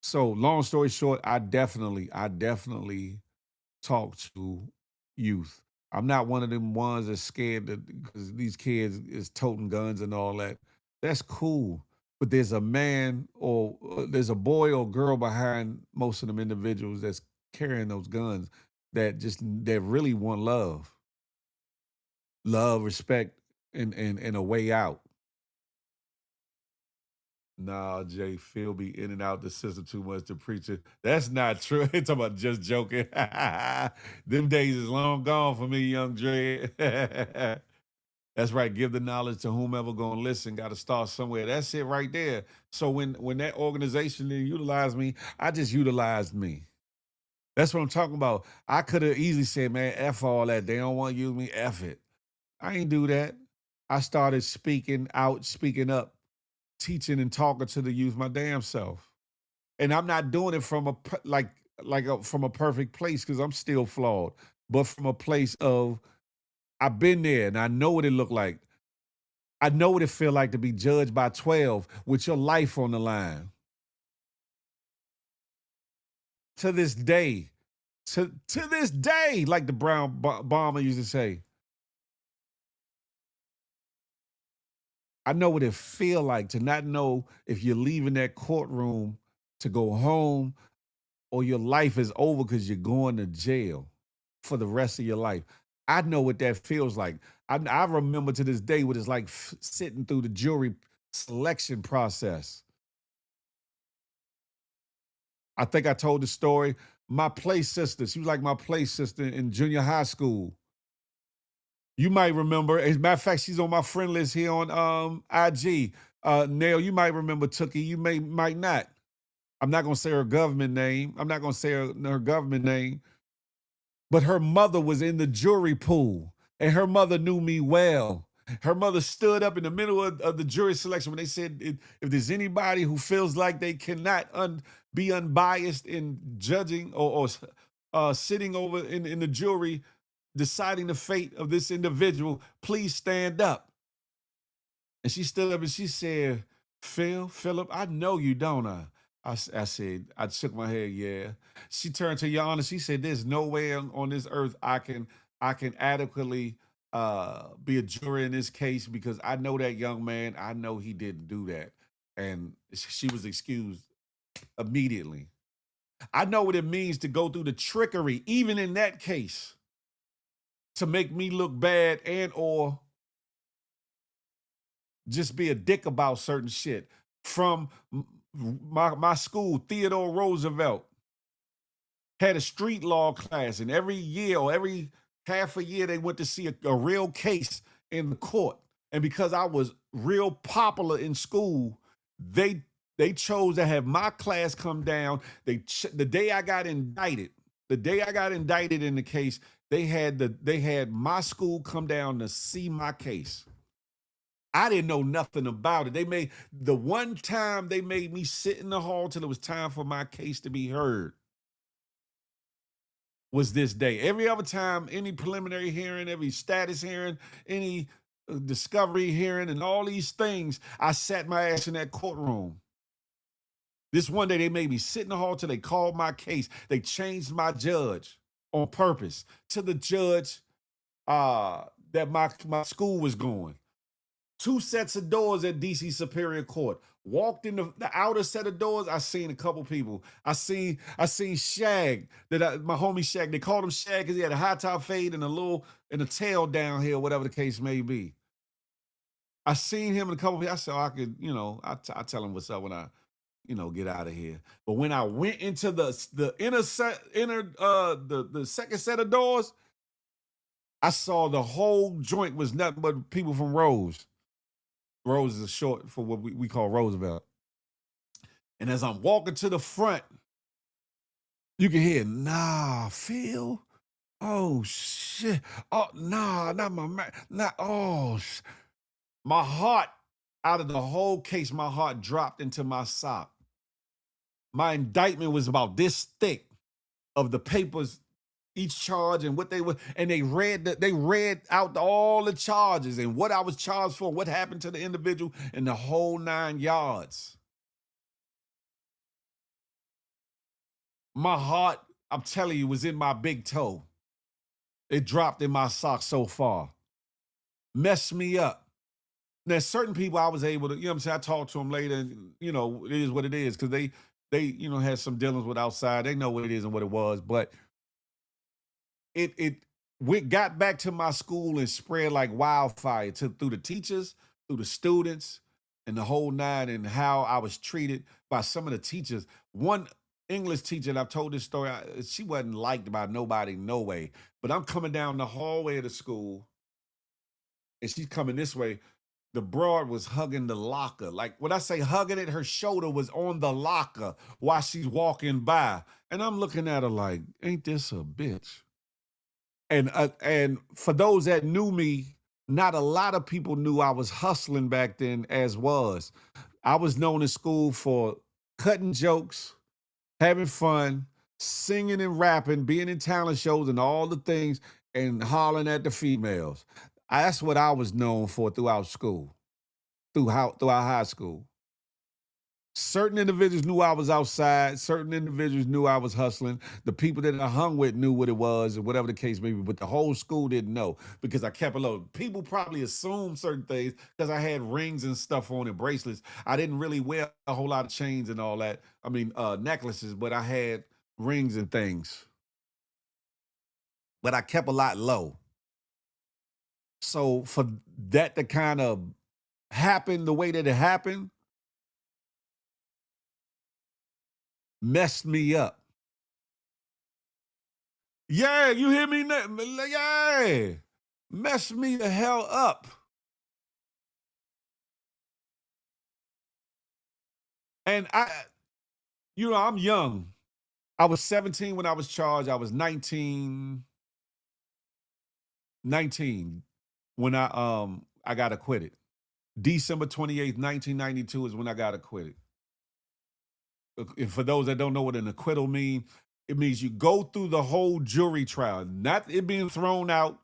So long story short, I definitely talk to youth. I'm not one of them ones that's scared because these kids is toting guns and all that. That's cool. But there's a man or there's a boy or girl behind most of them individuals that's carrying those guns that really want love. Love, respect, and a way out. Nah, Jay, Phil be in and out the system too much to preach it. That's not true. It's talking about just joking. Them days is long gone for me, young Dre. That's right. Give the knowledge to whomever gonna listen. Got to start somewhere. That's it right there. So when that organization didn't utilize me, I just utilized me. That's what I'm talking about. I could have easily said, man, F all that. They don't want to use me, F it. I ain't do that. I started speaking out, speaking up, teaching and talking to the youth my damn self. And I'm not doing it from from a perfect place because I'm still flawed, but from a place of I've been there and I know what it looked like. I know what it feel like to be judged by 12 with your life on the line. To this day, to this day, like the Brown Bomber used to say, I know what it feel like to not know if you're leaving that courtroom to go home or your life is over because you're going to jail for the rest of your life. I know what that feels like. I remember to this day what it's like sitting through the jury selection process. I think I told the story. My play sister, she was like my play sister in junior high school. You might remember, as a matter of fact, she's on my friend list here on IG. Nail, you might remember Tookie, you might not. I'm not gonna say her government name. I'm not gonna say her government name. But her mother was in the jury pool, and her mother knew me well. Her mother stood up in the middle of the jury selection when they said, if there's anybody who feels like they cannot be unbiased in judging or sitting over in the jury, deciding the fate of this individual, please stand up. And she stood up and she said, Philip, I know you, don't I? I said, I shook my head, yeah. She turned to Your Honor, she said, there's no way on this earth I can adequately be a juror in this case because I know that young man, I know he didn't do that. And she was excused immediately. I know what it means to go through the trickery, even in that case, to make me look bad and or just be a dick about certain shit. From my school, Theodore Roosevelt, had a street law class, and every year or every half a year they went to see a real case in the court. And because I was real popular in school, they chose to have my class come down. The day I got indicted, in the case, they had my school come down to see my case. I didn't know nothing about it. The one time they made me sit in the hall till it was time for my case to be heard was this day. Every other time, any preliminary hearing, every status hearing, any discovery hearing and all these things, I sat my ass in that courtroom. This one day they made me sit in the hall till they called my case. They changed my judge on purpose to the judge that my school was going. 2 sets of doors at DC Superior Court. Walked in the outer set of doors. I seen a couple people. I seen Shag, my homie Shag. They called him Shag because he had a high top fade and a tail down here, whatever the case may be. I seen him and a couple people. I said, I could, I tell him what's up when I, get out of here. But when I went into the second set of doors, I saw the whole joint was nothing but people from Rose. Rose is short for what we call Roosevelt. And as I'm walking to the front, you can hear, nah, Phil. Oh, shit. Oh, nah, not my man. My heart, out of the whole case, my heart dropped into my sock. My indictment was about this thick of the papers, each charge and what they were, and they read out all the charges and what I was charged for, what happened to the individual, and the whole 9 yards. My heart, I'm telling you, was in my big toe. It dropped in my sock so far. Messed me up. There's certain people I was able to, you know what I'm saying, I talked to them later, and, it is what it is, because they had some dealings with outside. They know what it is and what it was, but it got back to my school and spread like wildfire through the teachers, through the students, and the whole 9, and how I was treated by some of the teachers. One English teacher, and I've told this story, she wasn't liked by nobody, no way. But I'm coming down the hallway of the school, and she's coming this way. The broad was hugging the locker. Like, when I say hugging it, her shoulder was on the locker while she's walking by. And I'm looking at her like, ain't this a bitch? And for those that knew me, not a lot of people knew I was hustling back then as was. I was known in school for cutting jokes, having fun, singing and rapping, being in talent shows and all the things, and hollering at the females. That's what I was known for throughout school, throughout high school. Certain individuals knew I was outside. Certain individuals knew I was hustling. The people that I hung with knew what it was, or whatever the case may be, but the whole school didn't know because I kept it low. People probably assumed certain things because I had rings and stuff on and bracelets. I didn't really wear a whole lot of chains and all that. I mean, necklaces, but I had rings and things. But I kept a lot low. So for that to kind of happen the way that it happened, messed me up. Yeah, you hear me? Yeah, messed me the hell up. And I'm young. I was 17 when I was charged. I was 19 when I got acquitted. December 28th, 1992 is when I got acquitted. And for those that don't know what an acquittal means, it means you go through the whole jury trial, not it being thrown out,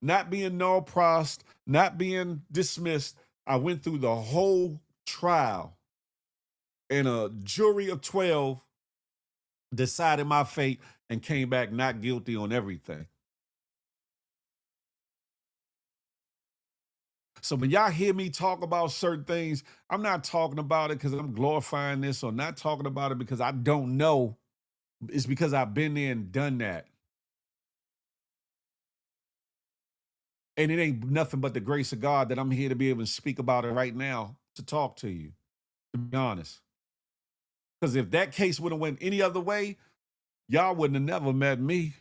not being null prost, not being dismissed. I went through the whole trial, and a jury of 12 decided my fate and came back not guilty on everything. So when y'all hear me talk about certain things, I'm not talking about it because I'm glorifying this, or not talking about it because I don't know. It's because I've been there and done that. And it ain't nothing but the grace of God that I'm here to be able to speak about it right now, to talk to you, to be honest. Because if that case would have went any other way, y'all wouldn't have never met me.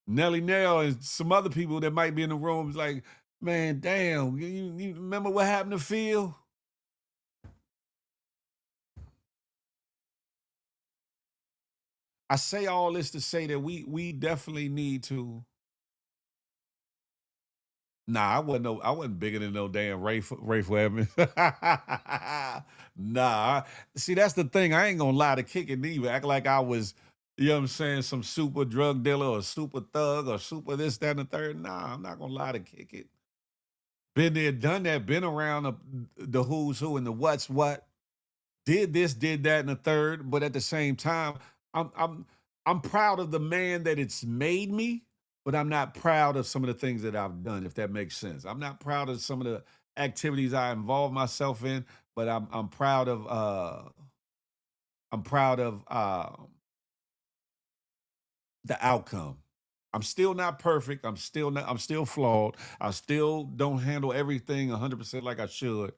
Nelly Nell and some other people that might be in the room is like, man, damn, you remember what happened to Phil? I say all this to say that we definitely need to. Nah, I wasn't bigger than no damn Rafe Evans. Nah. See, that's the thing. I ain't gonna lie to kick it either. Act like I was, you know what I'm saying, some super drug dealer or super thug or super this, that, and the third. Nah, I'm not gonna lie to kick it. Been there, done that, been around the who's who and the what's what. Did this, did that, and the third. But at the same time, I'm proud of the man that it's made me, but I'm not proud of some of the things that I've done, if that makes sense. I'm not proud of some of the activities I involve myself in, but I'm proud of the outcome. I'm still not perfect. I'm still flawed. I still don't handle everything 100% like I should,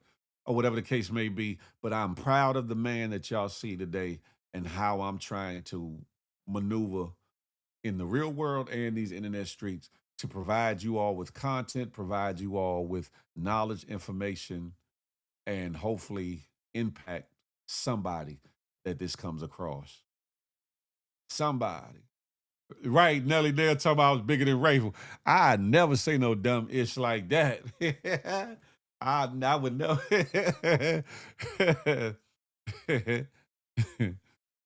or whatever the case may be. But I'm proud of the man that y'all see today and how I'm trying to maneuver in the real world and these internet streets to provide you all with content, provide you all with knowledge, information, and hopefully impact somebody that this comes across. Somebody. Right, Nelly Dale talking about I was bigger than Rayful. I never say no dumb ish like that. I would never.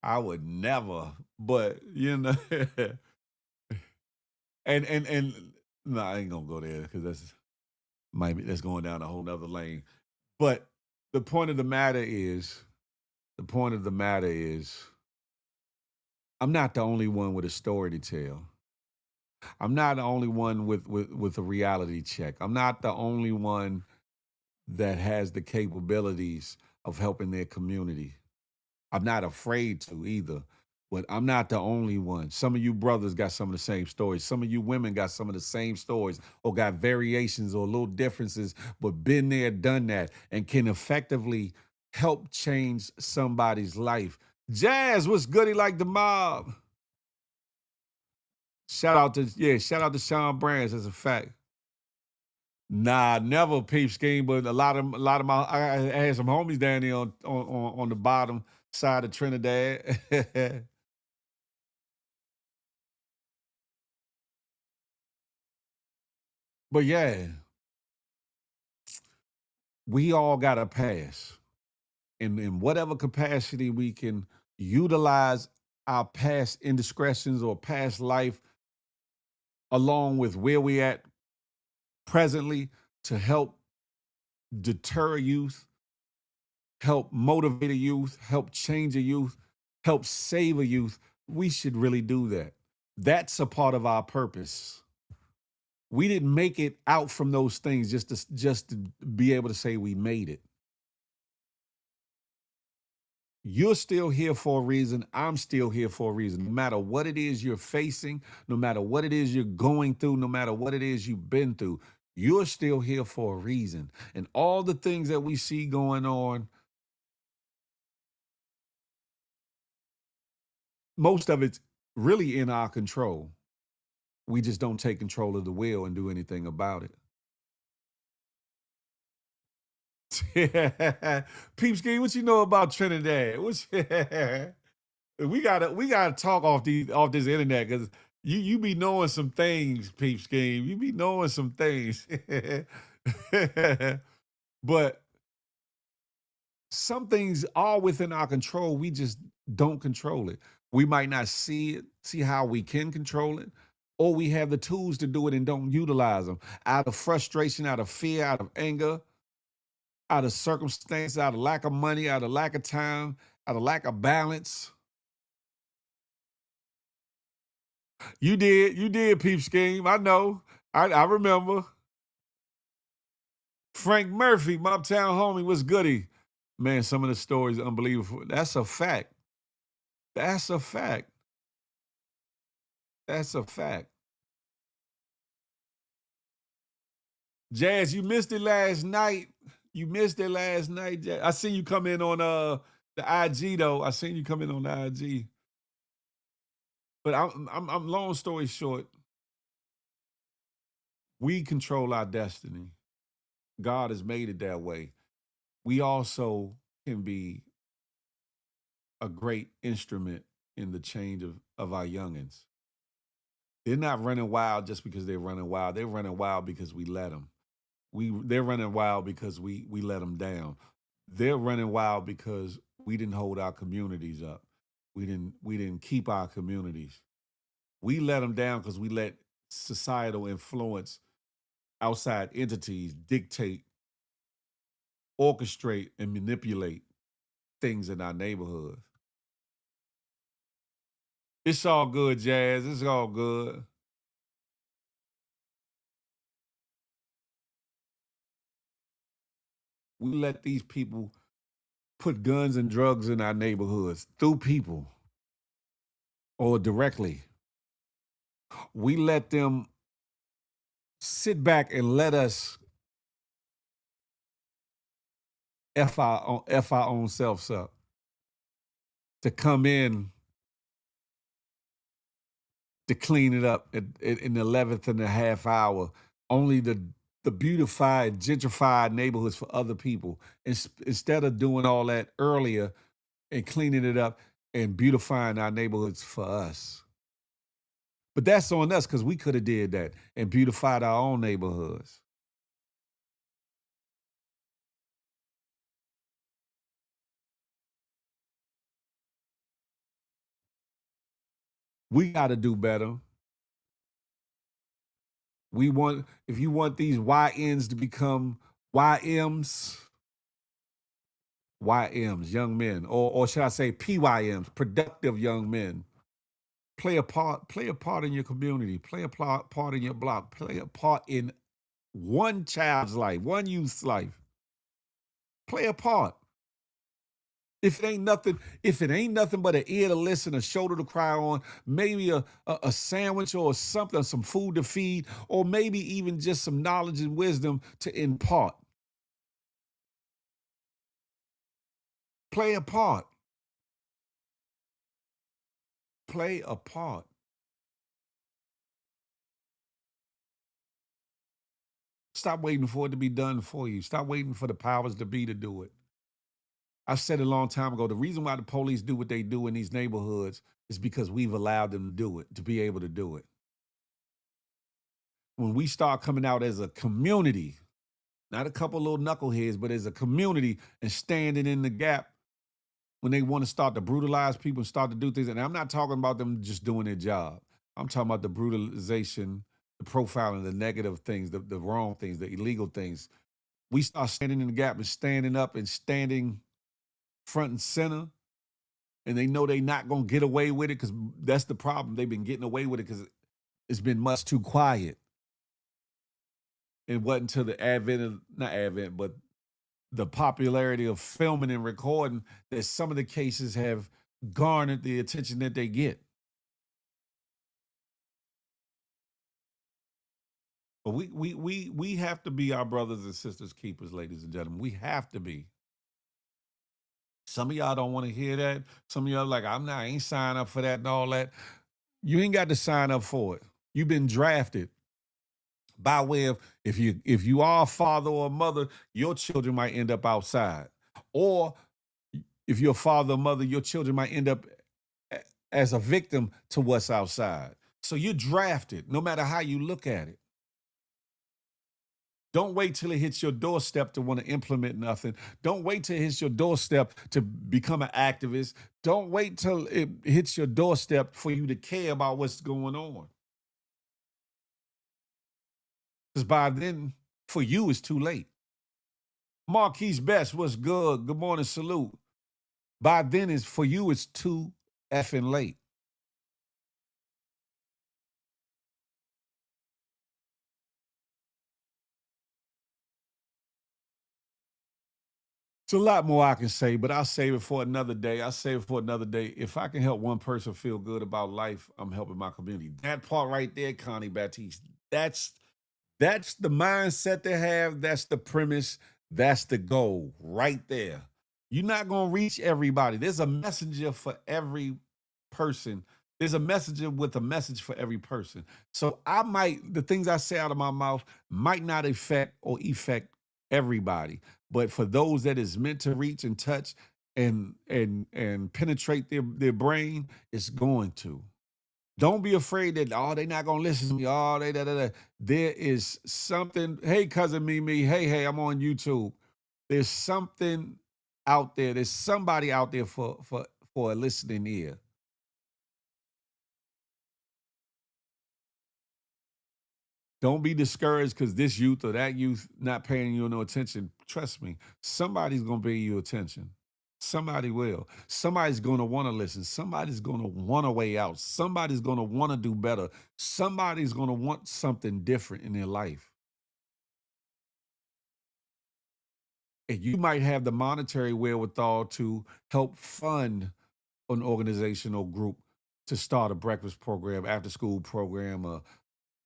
I would never, but you know, and no, I ain't gonna go there because that's going down a whole nother lane. But the point of the matter is, I'm not the only one with a story to tell. I'm not the only one with a reality check. I'm not the only one that has the capabilities of helping their community. I'm not afraid to either, but I'm not the only one. Some of you brothers got some of the same stories. Some of you women got some of the same stories or got variations or little differences, but been there, done that, and can effectively help change somebody's life. Jazz, what's goody like the mob? Shout out to Sean Brands. That's a fact. Nah, never peep scheme, but a lot of my I had some homies down there on the bottom side of Trinidad. But yeah, we all got a pass. In whatever capacity we can utilize our past indiscretions or past life along with where we at presently to help deter youth, help motivate a youth, help change a youth, help save a youth, we should really do that. That's a part of our purpose. We didn't make it out from those things just to be able to say we made it. You're still here for a reason. I'm still here for a reason. No matter what it is you're facing, no matter what it is you're going through, no matter what it is you've been through, you're still here for a reason. And all the things that we see going on, most of it's really in our control. We just don't take control of the wheel and do anything about it. Peepski, what you know about Trinidad? We gotta talk off this internet because you be knowing some things, Peepski. You be knowing some things. But some things are within our control. We just don't control it. We might not see how we can control it, or we have the tools to do it and don't utilize them out of frustration, out of fear, out of anger, out of circumstance, out of lack of money, out of lack of time, out of lack of balance. You did, Peep Scheme. I know. I remember. Frank Murphy, Mobtown homie, what's goody? Man, some of the stories are unbelievable. That's a fact. That's a fact. That's a fact. Jazz, you missed it last night. You missed it last night, Jazz. I seen you come in on the IG though. I seen you come in on the IG. But I'm long story short, we control our destiny. God has made it that way. We also can be a great instrument in the change of our youngins. They're not running wild just because they're running wild. They're running wild because we let them. They're running wild because we let them down. They're running wild because we didn't hold our communities up. We didn't keep our communities. We let them down because we let societal influence outside entities dictate, orchestrate, and manipulate things in our neighborhoods. It's all good, Jazz. It's all good. We let these people put guns and drugs in our neighborhoods through people or directly. We let them sit back and let us F our own selves up to come in to clean it up in the 11th and a half hour. Only the beautified, gentrified neighborhoods for other people. Instead of doing all that earlier and cleaning it up and beautifying our neighborhoods for us. But that's on us because we could have did that and beautified our own neighborhoods. We got to do better. If you want these YNs to become YMs, young men, or should I say PYMs, productive young men. Play a part in your community, play a part in your block, play a part in one child's life, one youth's life. Play a part. If it ain't nothing but an ear to listen, a shoulder to cry on, maybe a sandwich or something, some food to feed, or maybe even just some knowledge and wisdom to impart. Play a part. Play a part. Stop waiting for it to be done for you. Stop waiting for the powers to be to do it. I've said a long time ago, the reason why the police do what they do in these neighborhoods is because we've allowed them to do it, to be able to do it. When we start coming out as a community, not a couple little knuckleheads, but as a community and standing in the gap when they want to start to brutalize people and start to do things. And I'm not talking about them just doing their job. I'm talking about the brutalization, the profiling, the negative things, the wrong things, the illegal things. We start standing in the gap and standing up and standing front and center, and they know they're not going to get away with it because that's the problem. They've been getting away with it because it's been much too quiet. It wasn't until the the popularity of filming and recording that some of the cases have garnered the attention that they get. But we have to be our brothers and sisters keepers, ladies and gentlemen. We have to be. Some of y'all don't want to hear that. Some of y'all like, I ain't sign up for that and all that. You ain't got to sign up for it. You've been drafted by way of if you are a father or a mother, your children might end up outside. Or if you're a father or mother, your children might end up as a victim to what's outside. So you're drafted, no matter how you look at it. Don't wait till it hits your doorstep to want to implement nothing. Don't wait till it hits your doorstep to become an activist. Don't wait till it hits your doorstep for you to care about what's going on. Because by then, for you, it's too late. Marquise Best, what's good? Good morning, salute. By then, for you, it's too effing late. It's a lot more I can say, but I'll save it for another day. If I can help one person feel good about life, I'm helping my community. That part right there, Connie Baptiste, that's the mindset they have. That's the premise. That's the goal right there. You're not going to reach everybody. There's a messenger for every person. There's a messenger with a message for every person. So the things I say out of my mouth might not affect everybody. But for those that is meant to reach and touch and penetrate their brain, it's going to. Don't be afraid that, they're not going to listen to me. There is something. Hey, cousin Mimi. Hey, I'm on YouTube. There's something out there. There's somebody out there for a listening ear. Don't be discouraged because this youth or that youth not paying you no attention. Trust me, somebody's going to pay you attention. Somebody will. Somebody's going to want to listen. Somebody's going to want a way out. Somebody's going to want to do better. Somebody's going to want something different in their life. And you might have the monetary wherewithal to help fund an organizational group to start a breakfast program, after school program, a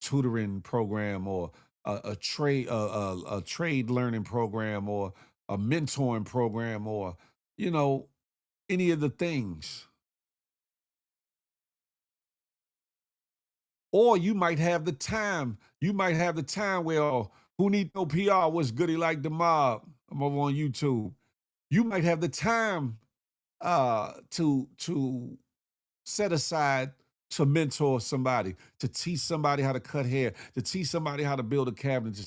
tutoring program, or a trade learning program, or a mentoring program, or any of the things. Or you might have the time. You might have the time where, who need no PR? What's goody like the mob? I'm over on YouTube. You might have the time to set aside to mentor somebody, to teach somebody how to cut hair, to teach somebody how to build a cabinet, to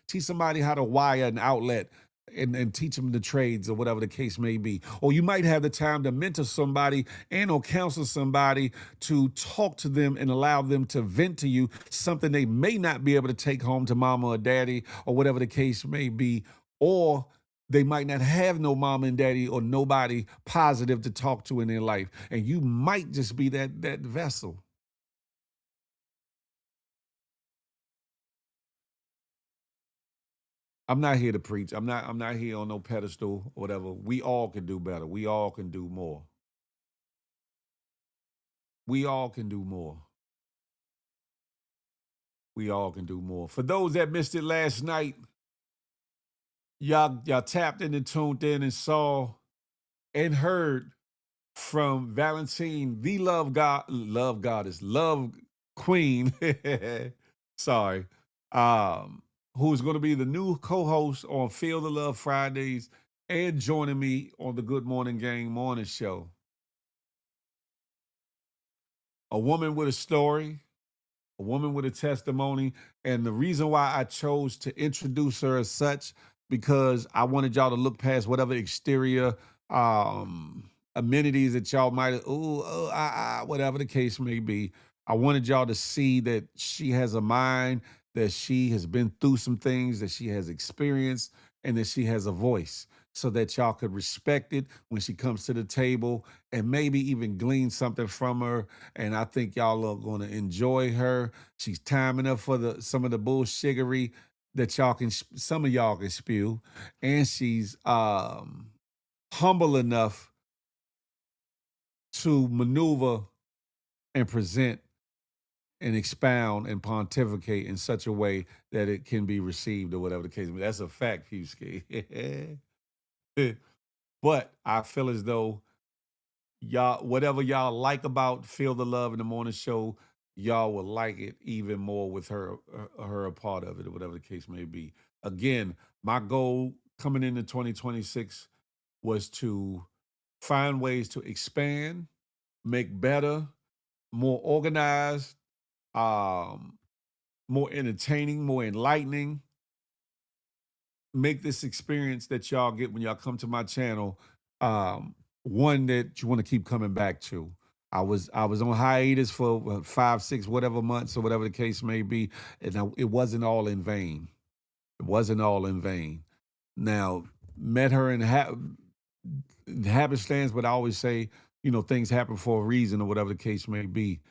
teach somebody how to wire an outlet, and teach them the trades or whatever the case may be. Or you might have the time to mentor somebody and or counsel somebody, to talk to them and allow them to vent to you something they may not be able to take home to mama or daddy or whatever the case may be. Or they might not have no mom and daddy or nobody positive to talk to in their life. And you might just be that vessel. I'm not here to preach. I'm not here on no pedestal or whatever. We all can do better. We all can do more. We all can do more. We all can do more. For those that missed it last night, y'all tapped in and tuned in and saw and heard from Valentine, the love goddess, love queen. Sorry. Who's going to be the new co-host on Feel the Love Fridays and joining me on the Good Morning Gang morning show. A woman with a story, a woman with a testimony. And the reason why I chose to introduce her as such, because I wanted y'all to look past whatever exterior amenities that y'all might, whatever the case may be. I wanted y'all to see that she has a mind, that she has been through some things, that she has experienced, and that she has a voice, so that y'all could respect it when she comes to the table and maybe even glean something from her. And I think y'all are going to enjoy her. She's time enough for some of the bullshiggery that some of y'all can spew. And she's humble enough to maneuver and present and expound and pontificate in such a way that it can be received or whatever the case may be. That's a fact, Pewski. But I feel as though y'all, whatever y'all like about Feel the Love in the Morning Show, y'all will like it even more with her a part of it or whatever the case may be. Again, my goal coming into 2026 was to find ways to expand, make better, more organized, more entertaining, more enlightening. Make this experience that y'all get when y'all come to my channel one that you want to keep coming back to. I was on hiatus for 5, 6, whatever months or whatever the case may be, and it wasn't all in vain. It wasn't all in vain. Now, met her in happenstance, but I always say, things happen for a reason or whatever the case may be.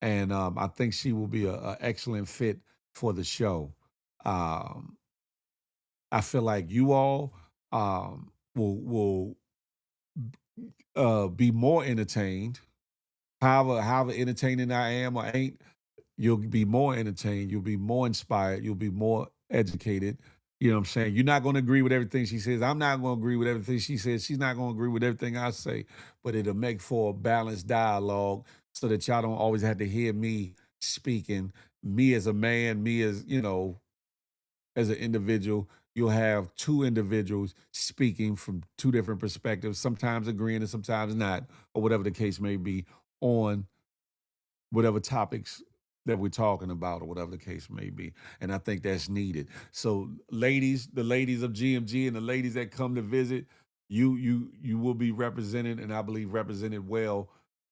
And I think she will be an excellent fit for the show. I feel like you all will be more entertained. However entertaining I am or ain't, you'll be more entertained. You'll be more inspired. You'll be more educated. You know what I'm saying? You're not going to agree with everything she says. I'm not going to agree with everything she says. She's not going to agree with everything I say. But it'll make for a balanced dialogue so that y'all don't always have to hear me speaking. Me as a man, me as, as an individual. You'll have two individuals speaking from two different perspectives, sometimes agreeing and sometimes not, or whatever the case may be, on whatever topics that we're talking about or whatever the case may be. And I think that's needed. So ladies, the ladies of GMG and the ladies that come to visit, you will be represented, and I believe represented well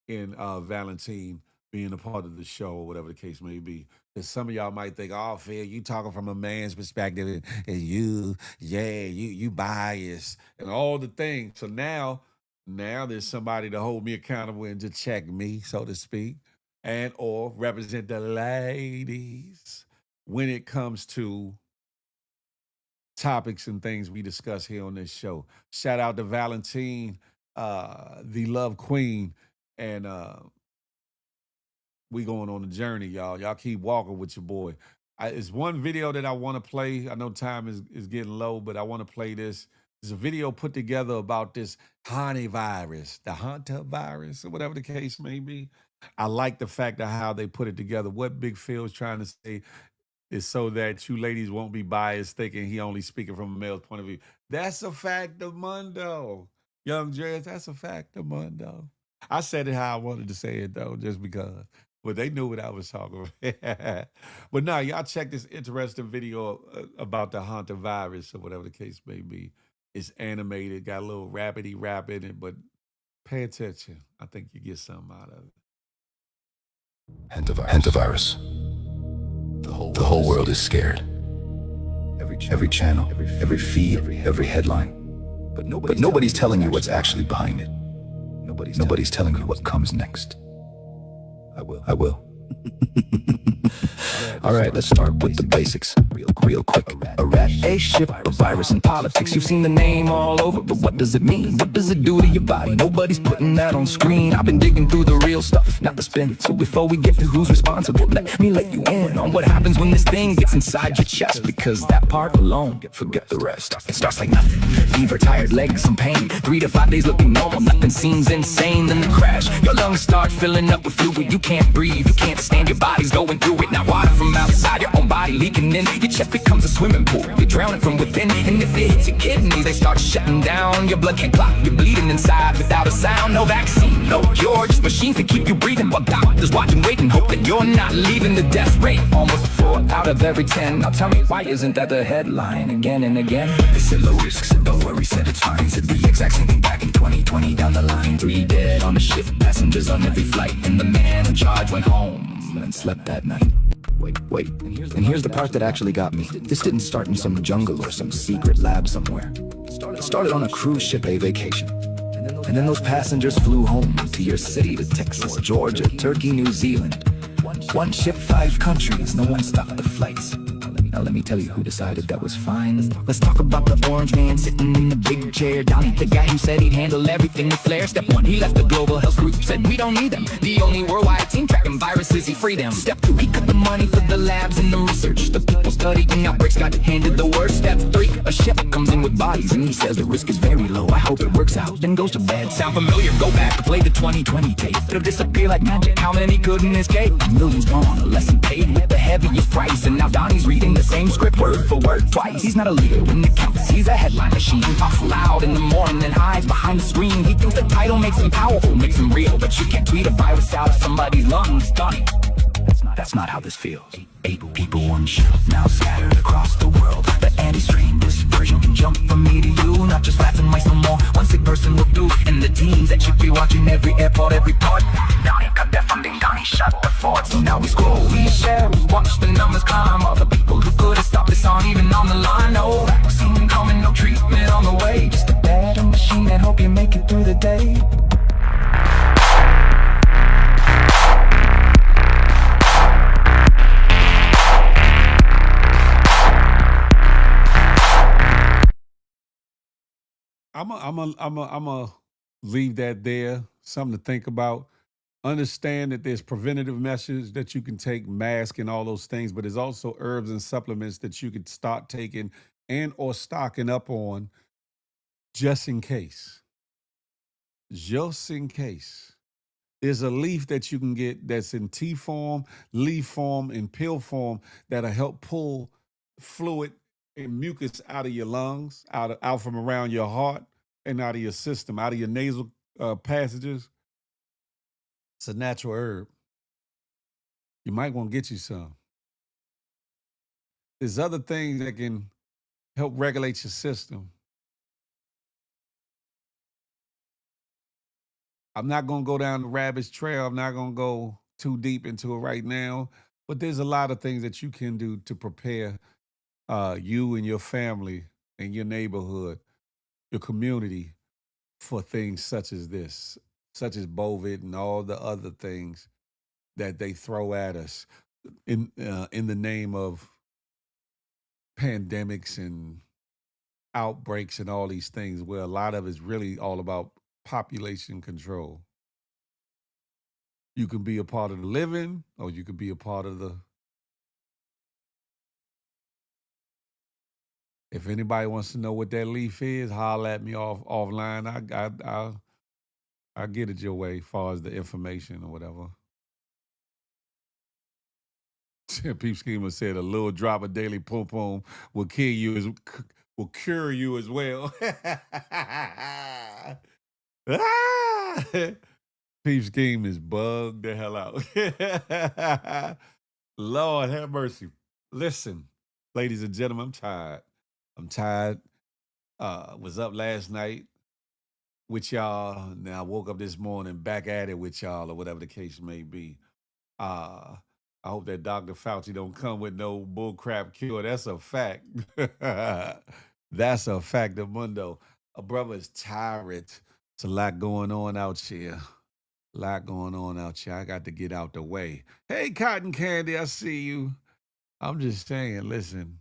in Valentine being a part of the show or whatever the case may be. Because some of y'all might think, oh, Phil, you talking from a man's perspective and you biased and all the things. So now there's somebody to hold me accountable and to check me, so to speak, and or represent the ladies when it comes to topics and things we discuss here on this show. Shout out to Valentine, the Love Queen, and we going on a journey, y'all. Y'all keep walking with your boy. It's one video that I want to play. I know time is getting low, but I want to play this. There's a video put together about this honey virus, the Hunter virus, or whatever the case may be. I like the fact of how they put it together. What Big Phil's trying to say is so that you ladies won't be biased thinking he only speaking from a male's point of view. That's a fact of Mundo. Young Dress, that's a fact of Mundo. I said it how I wanted to say it, though, just because. But they knew what I was talking about. But now, y'all check this interesting video about the Hunter virus or whatever the case may be. It's animated, got a little rapidy rap in it, but pay attention. I think you get something out of it. Hantavirus. The whole world is scared. Every channel, every feed, every headline. But nobody's telling you what's actually behind it. Nobody's telling you what comes next. I will. All right, let's start with the basics. Real quick. A rat, a ship, a virus, and politics. You've seen the name all over, but what does it mean? What does it do to your body? Nobody's putting that on screen. I've been digging through the real stuff, not the spin. So before we get to who's responsible, let me let you in on what happens when this thing gets inside your chest. Because that part alone, forget the rest. It starts like nothing. Fever, tired legs, some pain. 3 to 5 days looking normal, nothing seems insane. Then the crash, your lungs start filling up with fluid. You can't breathe, you can't stand, your body's going through it. Now water from outside, your own body leaking in. Your chest becomes a swimming pool, you're drowning from within. And if it hits your kidneys, they start shutting down. Your blood can't clot, you're bleeding inside without a sound. No vaccine, no cure, just machines to keep you breathing. While doctors watch and wait and hope that you're not leaving. The death rate, almost 4 out of every 10. Now tell me, why isn't that the headline again and again? They said low risk, said don't worry, said it's fine. Said the exact same thing back in 2020 down the line. 3 dead on the ship, passengers on every flight. And the man in charge went home and slept that night. Wait, and here's the part that actually got me. This didn't start in some jungle or some secret lab somewhere. It started on a cruise ship, a vacation. And then those passengers flew home to your city, to Texas, Georgia, Turkey, New Zealand. 1 ship, 5 countries, no one stopped the flights. Now let me tell you who decided that was fine. Let's talk about the orange man sitting in the big chair. Donnie, the guy who said he'd handle everything with flair. Step 1, he left the global health group, said we don't need them. The only worldwide team tracking viruses, he freed them. Step 2, he cut the money for the labs and the research. The people studying outbreaks got handed the worst. Step 3, a ship comes in with bodies and he says the risk is very low. I hope it works out, then goes to bed. Sound familiar? Go back to play the 2020 tape. It'll disappear like magic, how many couldn't escape? Millions gone, a lesson paid with the heaviest price. And now Donnie's reading the same script word for word twice. He's not a leader when it counts, he's a headline machine. Talks loud in the morning and hides behind the screen. He thinks the title makes him powerful, makes him real. But you can't tweet a virus out of somebody's lungs, Donnie. That's not how this feels. 8 people, 1 ship, now scattered across the world. The anti-strain dispersion can jump from me to you. Not just rats and mice no more, 1 sick person will do. And the teams that should be watching every airport, every port. Donnie cut their funding, Donnie shut the fort. So now we scroll, we share, we watch the numbers climb. All the people who could have stopped this aren't even on the line. No vaccine coming, no treatment on the way. Just a battle machine and hope you make it through the day. I'm a leave that there. Something to think about. Understand that there's preventative measures that you can take, mask and all those things, but there's also herbs and supplements that you could start taking and or stocking up on just in case. Just in case. There's a leaf that you can get that's in tea form, leaf form, and pill form that'll help pull fluid and mucus out of your lungs, out from around your heart and out of your system, out of your nasal passages. It's a natural herb. You might want to get you some. There's other things that can help regulate your system. I'm not going to go down the rabbit's trail. I'm not going to go too deep into it right now, but there's a lot of things that you can do to prepare you and your family and your neighborhood, your community for things such as this, such as COVID and all the other things that they throw at us in the name of pandemics and outbreaks and all these things, where a lot of it's really all about population control. You can be a part of the living, or you could be a part of the. If anybody wants to know what that leaf is, holler at me offline. I'll get it your way as far as the information or whatever. Peep Schemer said a little drop of daily pom pom will cure you as well. Ah! Peep Scheme is bugged the hell out. Lord have mercy. Listen, ladies and gentlemen, I'm tired. I'm tired. Was up last night with y'all. Now I woke up this morning back at it with y'all, or whatever the case may be. I hope that Dr. Fauci don't come with no bullcrap cure. That's a fact. That's a fact of mundo. A brother is tired. It's a lot going on out here. A lot going on out here. I got to get out the way. Hey, Cotton Candy, I see you. I'm just saying, listen,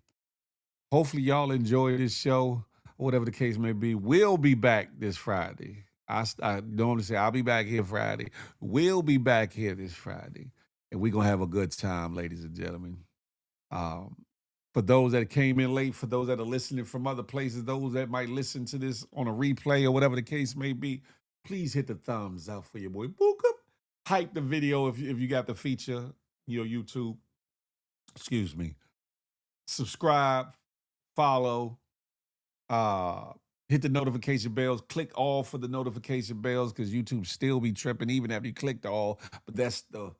hopefully y'all enjoy this show, whatever the case may be. We'll be back this Friday. I normally say I'll be back here Friday. We'll be back here this Friday. And we're going to have a good time, ladies and gentlemen. For those that came in late, for those that are listening from other places, those that might listen to this on a replay or whatever the case may be, please hit the thumbs up for your boy. Book up. Hype the video if you got the feature, your YouTube. Excuse me. Subscribe, follow, hit the notification bells. Click all for the notification bells because YouTube still be tripping even after you clicked all. But that's the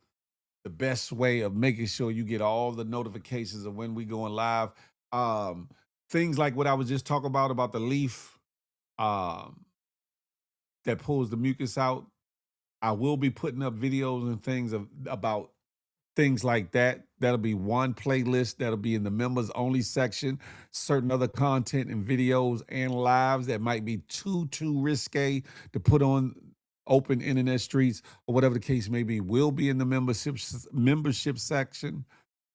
best way of making sure you get all the notifications of when we going live. Things like what I was just talking about the leaf that pulls the mucus out. I will be putting up videos and things about things like that. That'll be one playlist that'll be in the members only section. Certain other content and videos and lives that might be too risque to put on open internet streets or whatever the case may be will be in the membership section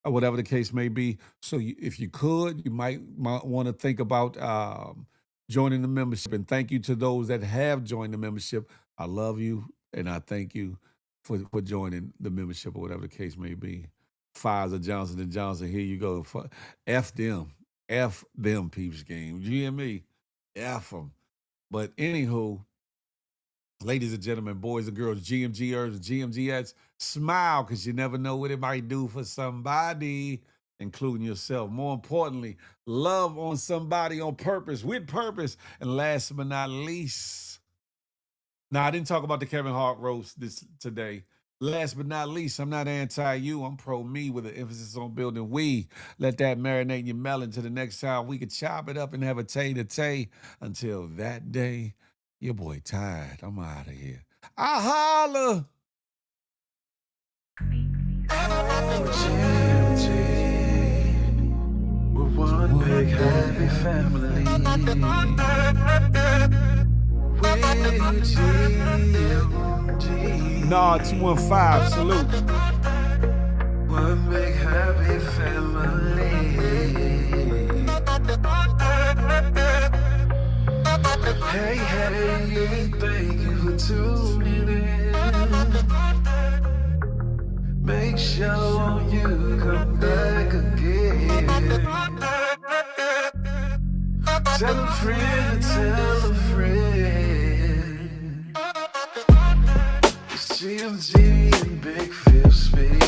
or whatever the case may be. So if you could, you might want to think about joining the membership. And thank you to those that have joined the membership. I love you and I thank you for joining the membership or whatever the case may be. Pfizer, Johnson & Johnson, here you go. F them. F them, Peeps Game. You hear me? F them. But anywho, ladies and gentlemen, boys and girls, GMGers and GMGs, smile because you never know what it might do for somebody, including yourself. More importantly, love on somebody on purpose, with purpose. And last but not least, now I didn't talk about the Kevin Hart roast today. Last but not least, I'm not anti-you. I'm pro-me with an emphasis on building we. Let that marinate in your melon to the next time we could chop it up and have a tay-to-tay. Until that day, your boy tired. I'm out of here. I holla. We're one big happy family. Nah, 215, salute. One big happy family. Hey, thank you for tuning in. Make sure you come back again. Tell a friend, tell a friend. It's GMG and Big Phil Speech.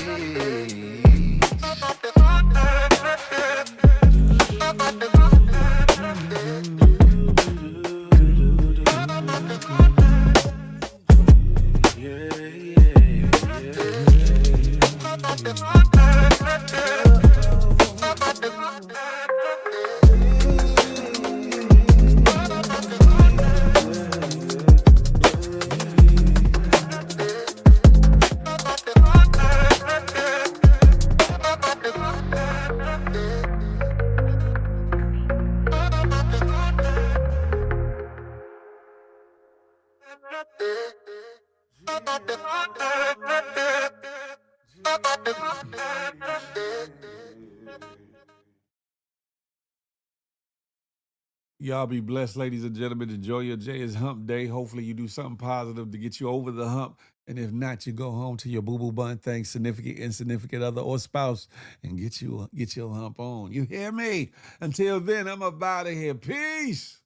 Y'all be blessed, ladies and gentlemen. Enjoy your J is Hump Day. Hopefully you do something positive to get you over the hump. And if not, you go home to your boo-boo bun thing, significant, insignificant other, or spouse, and get your hump on. You hear me? Until then, I'm up out of here. Peace.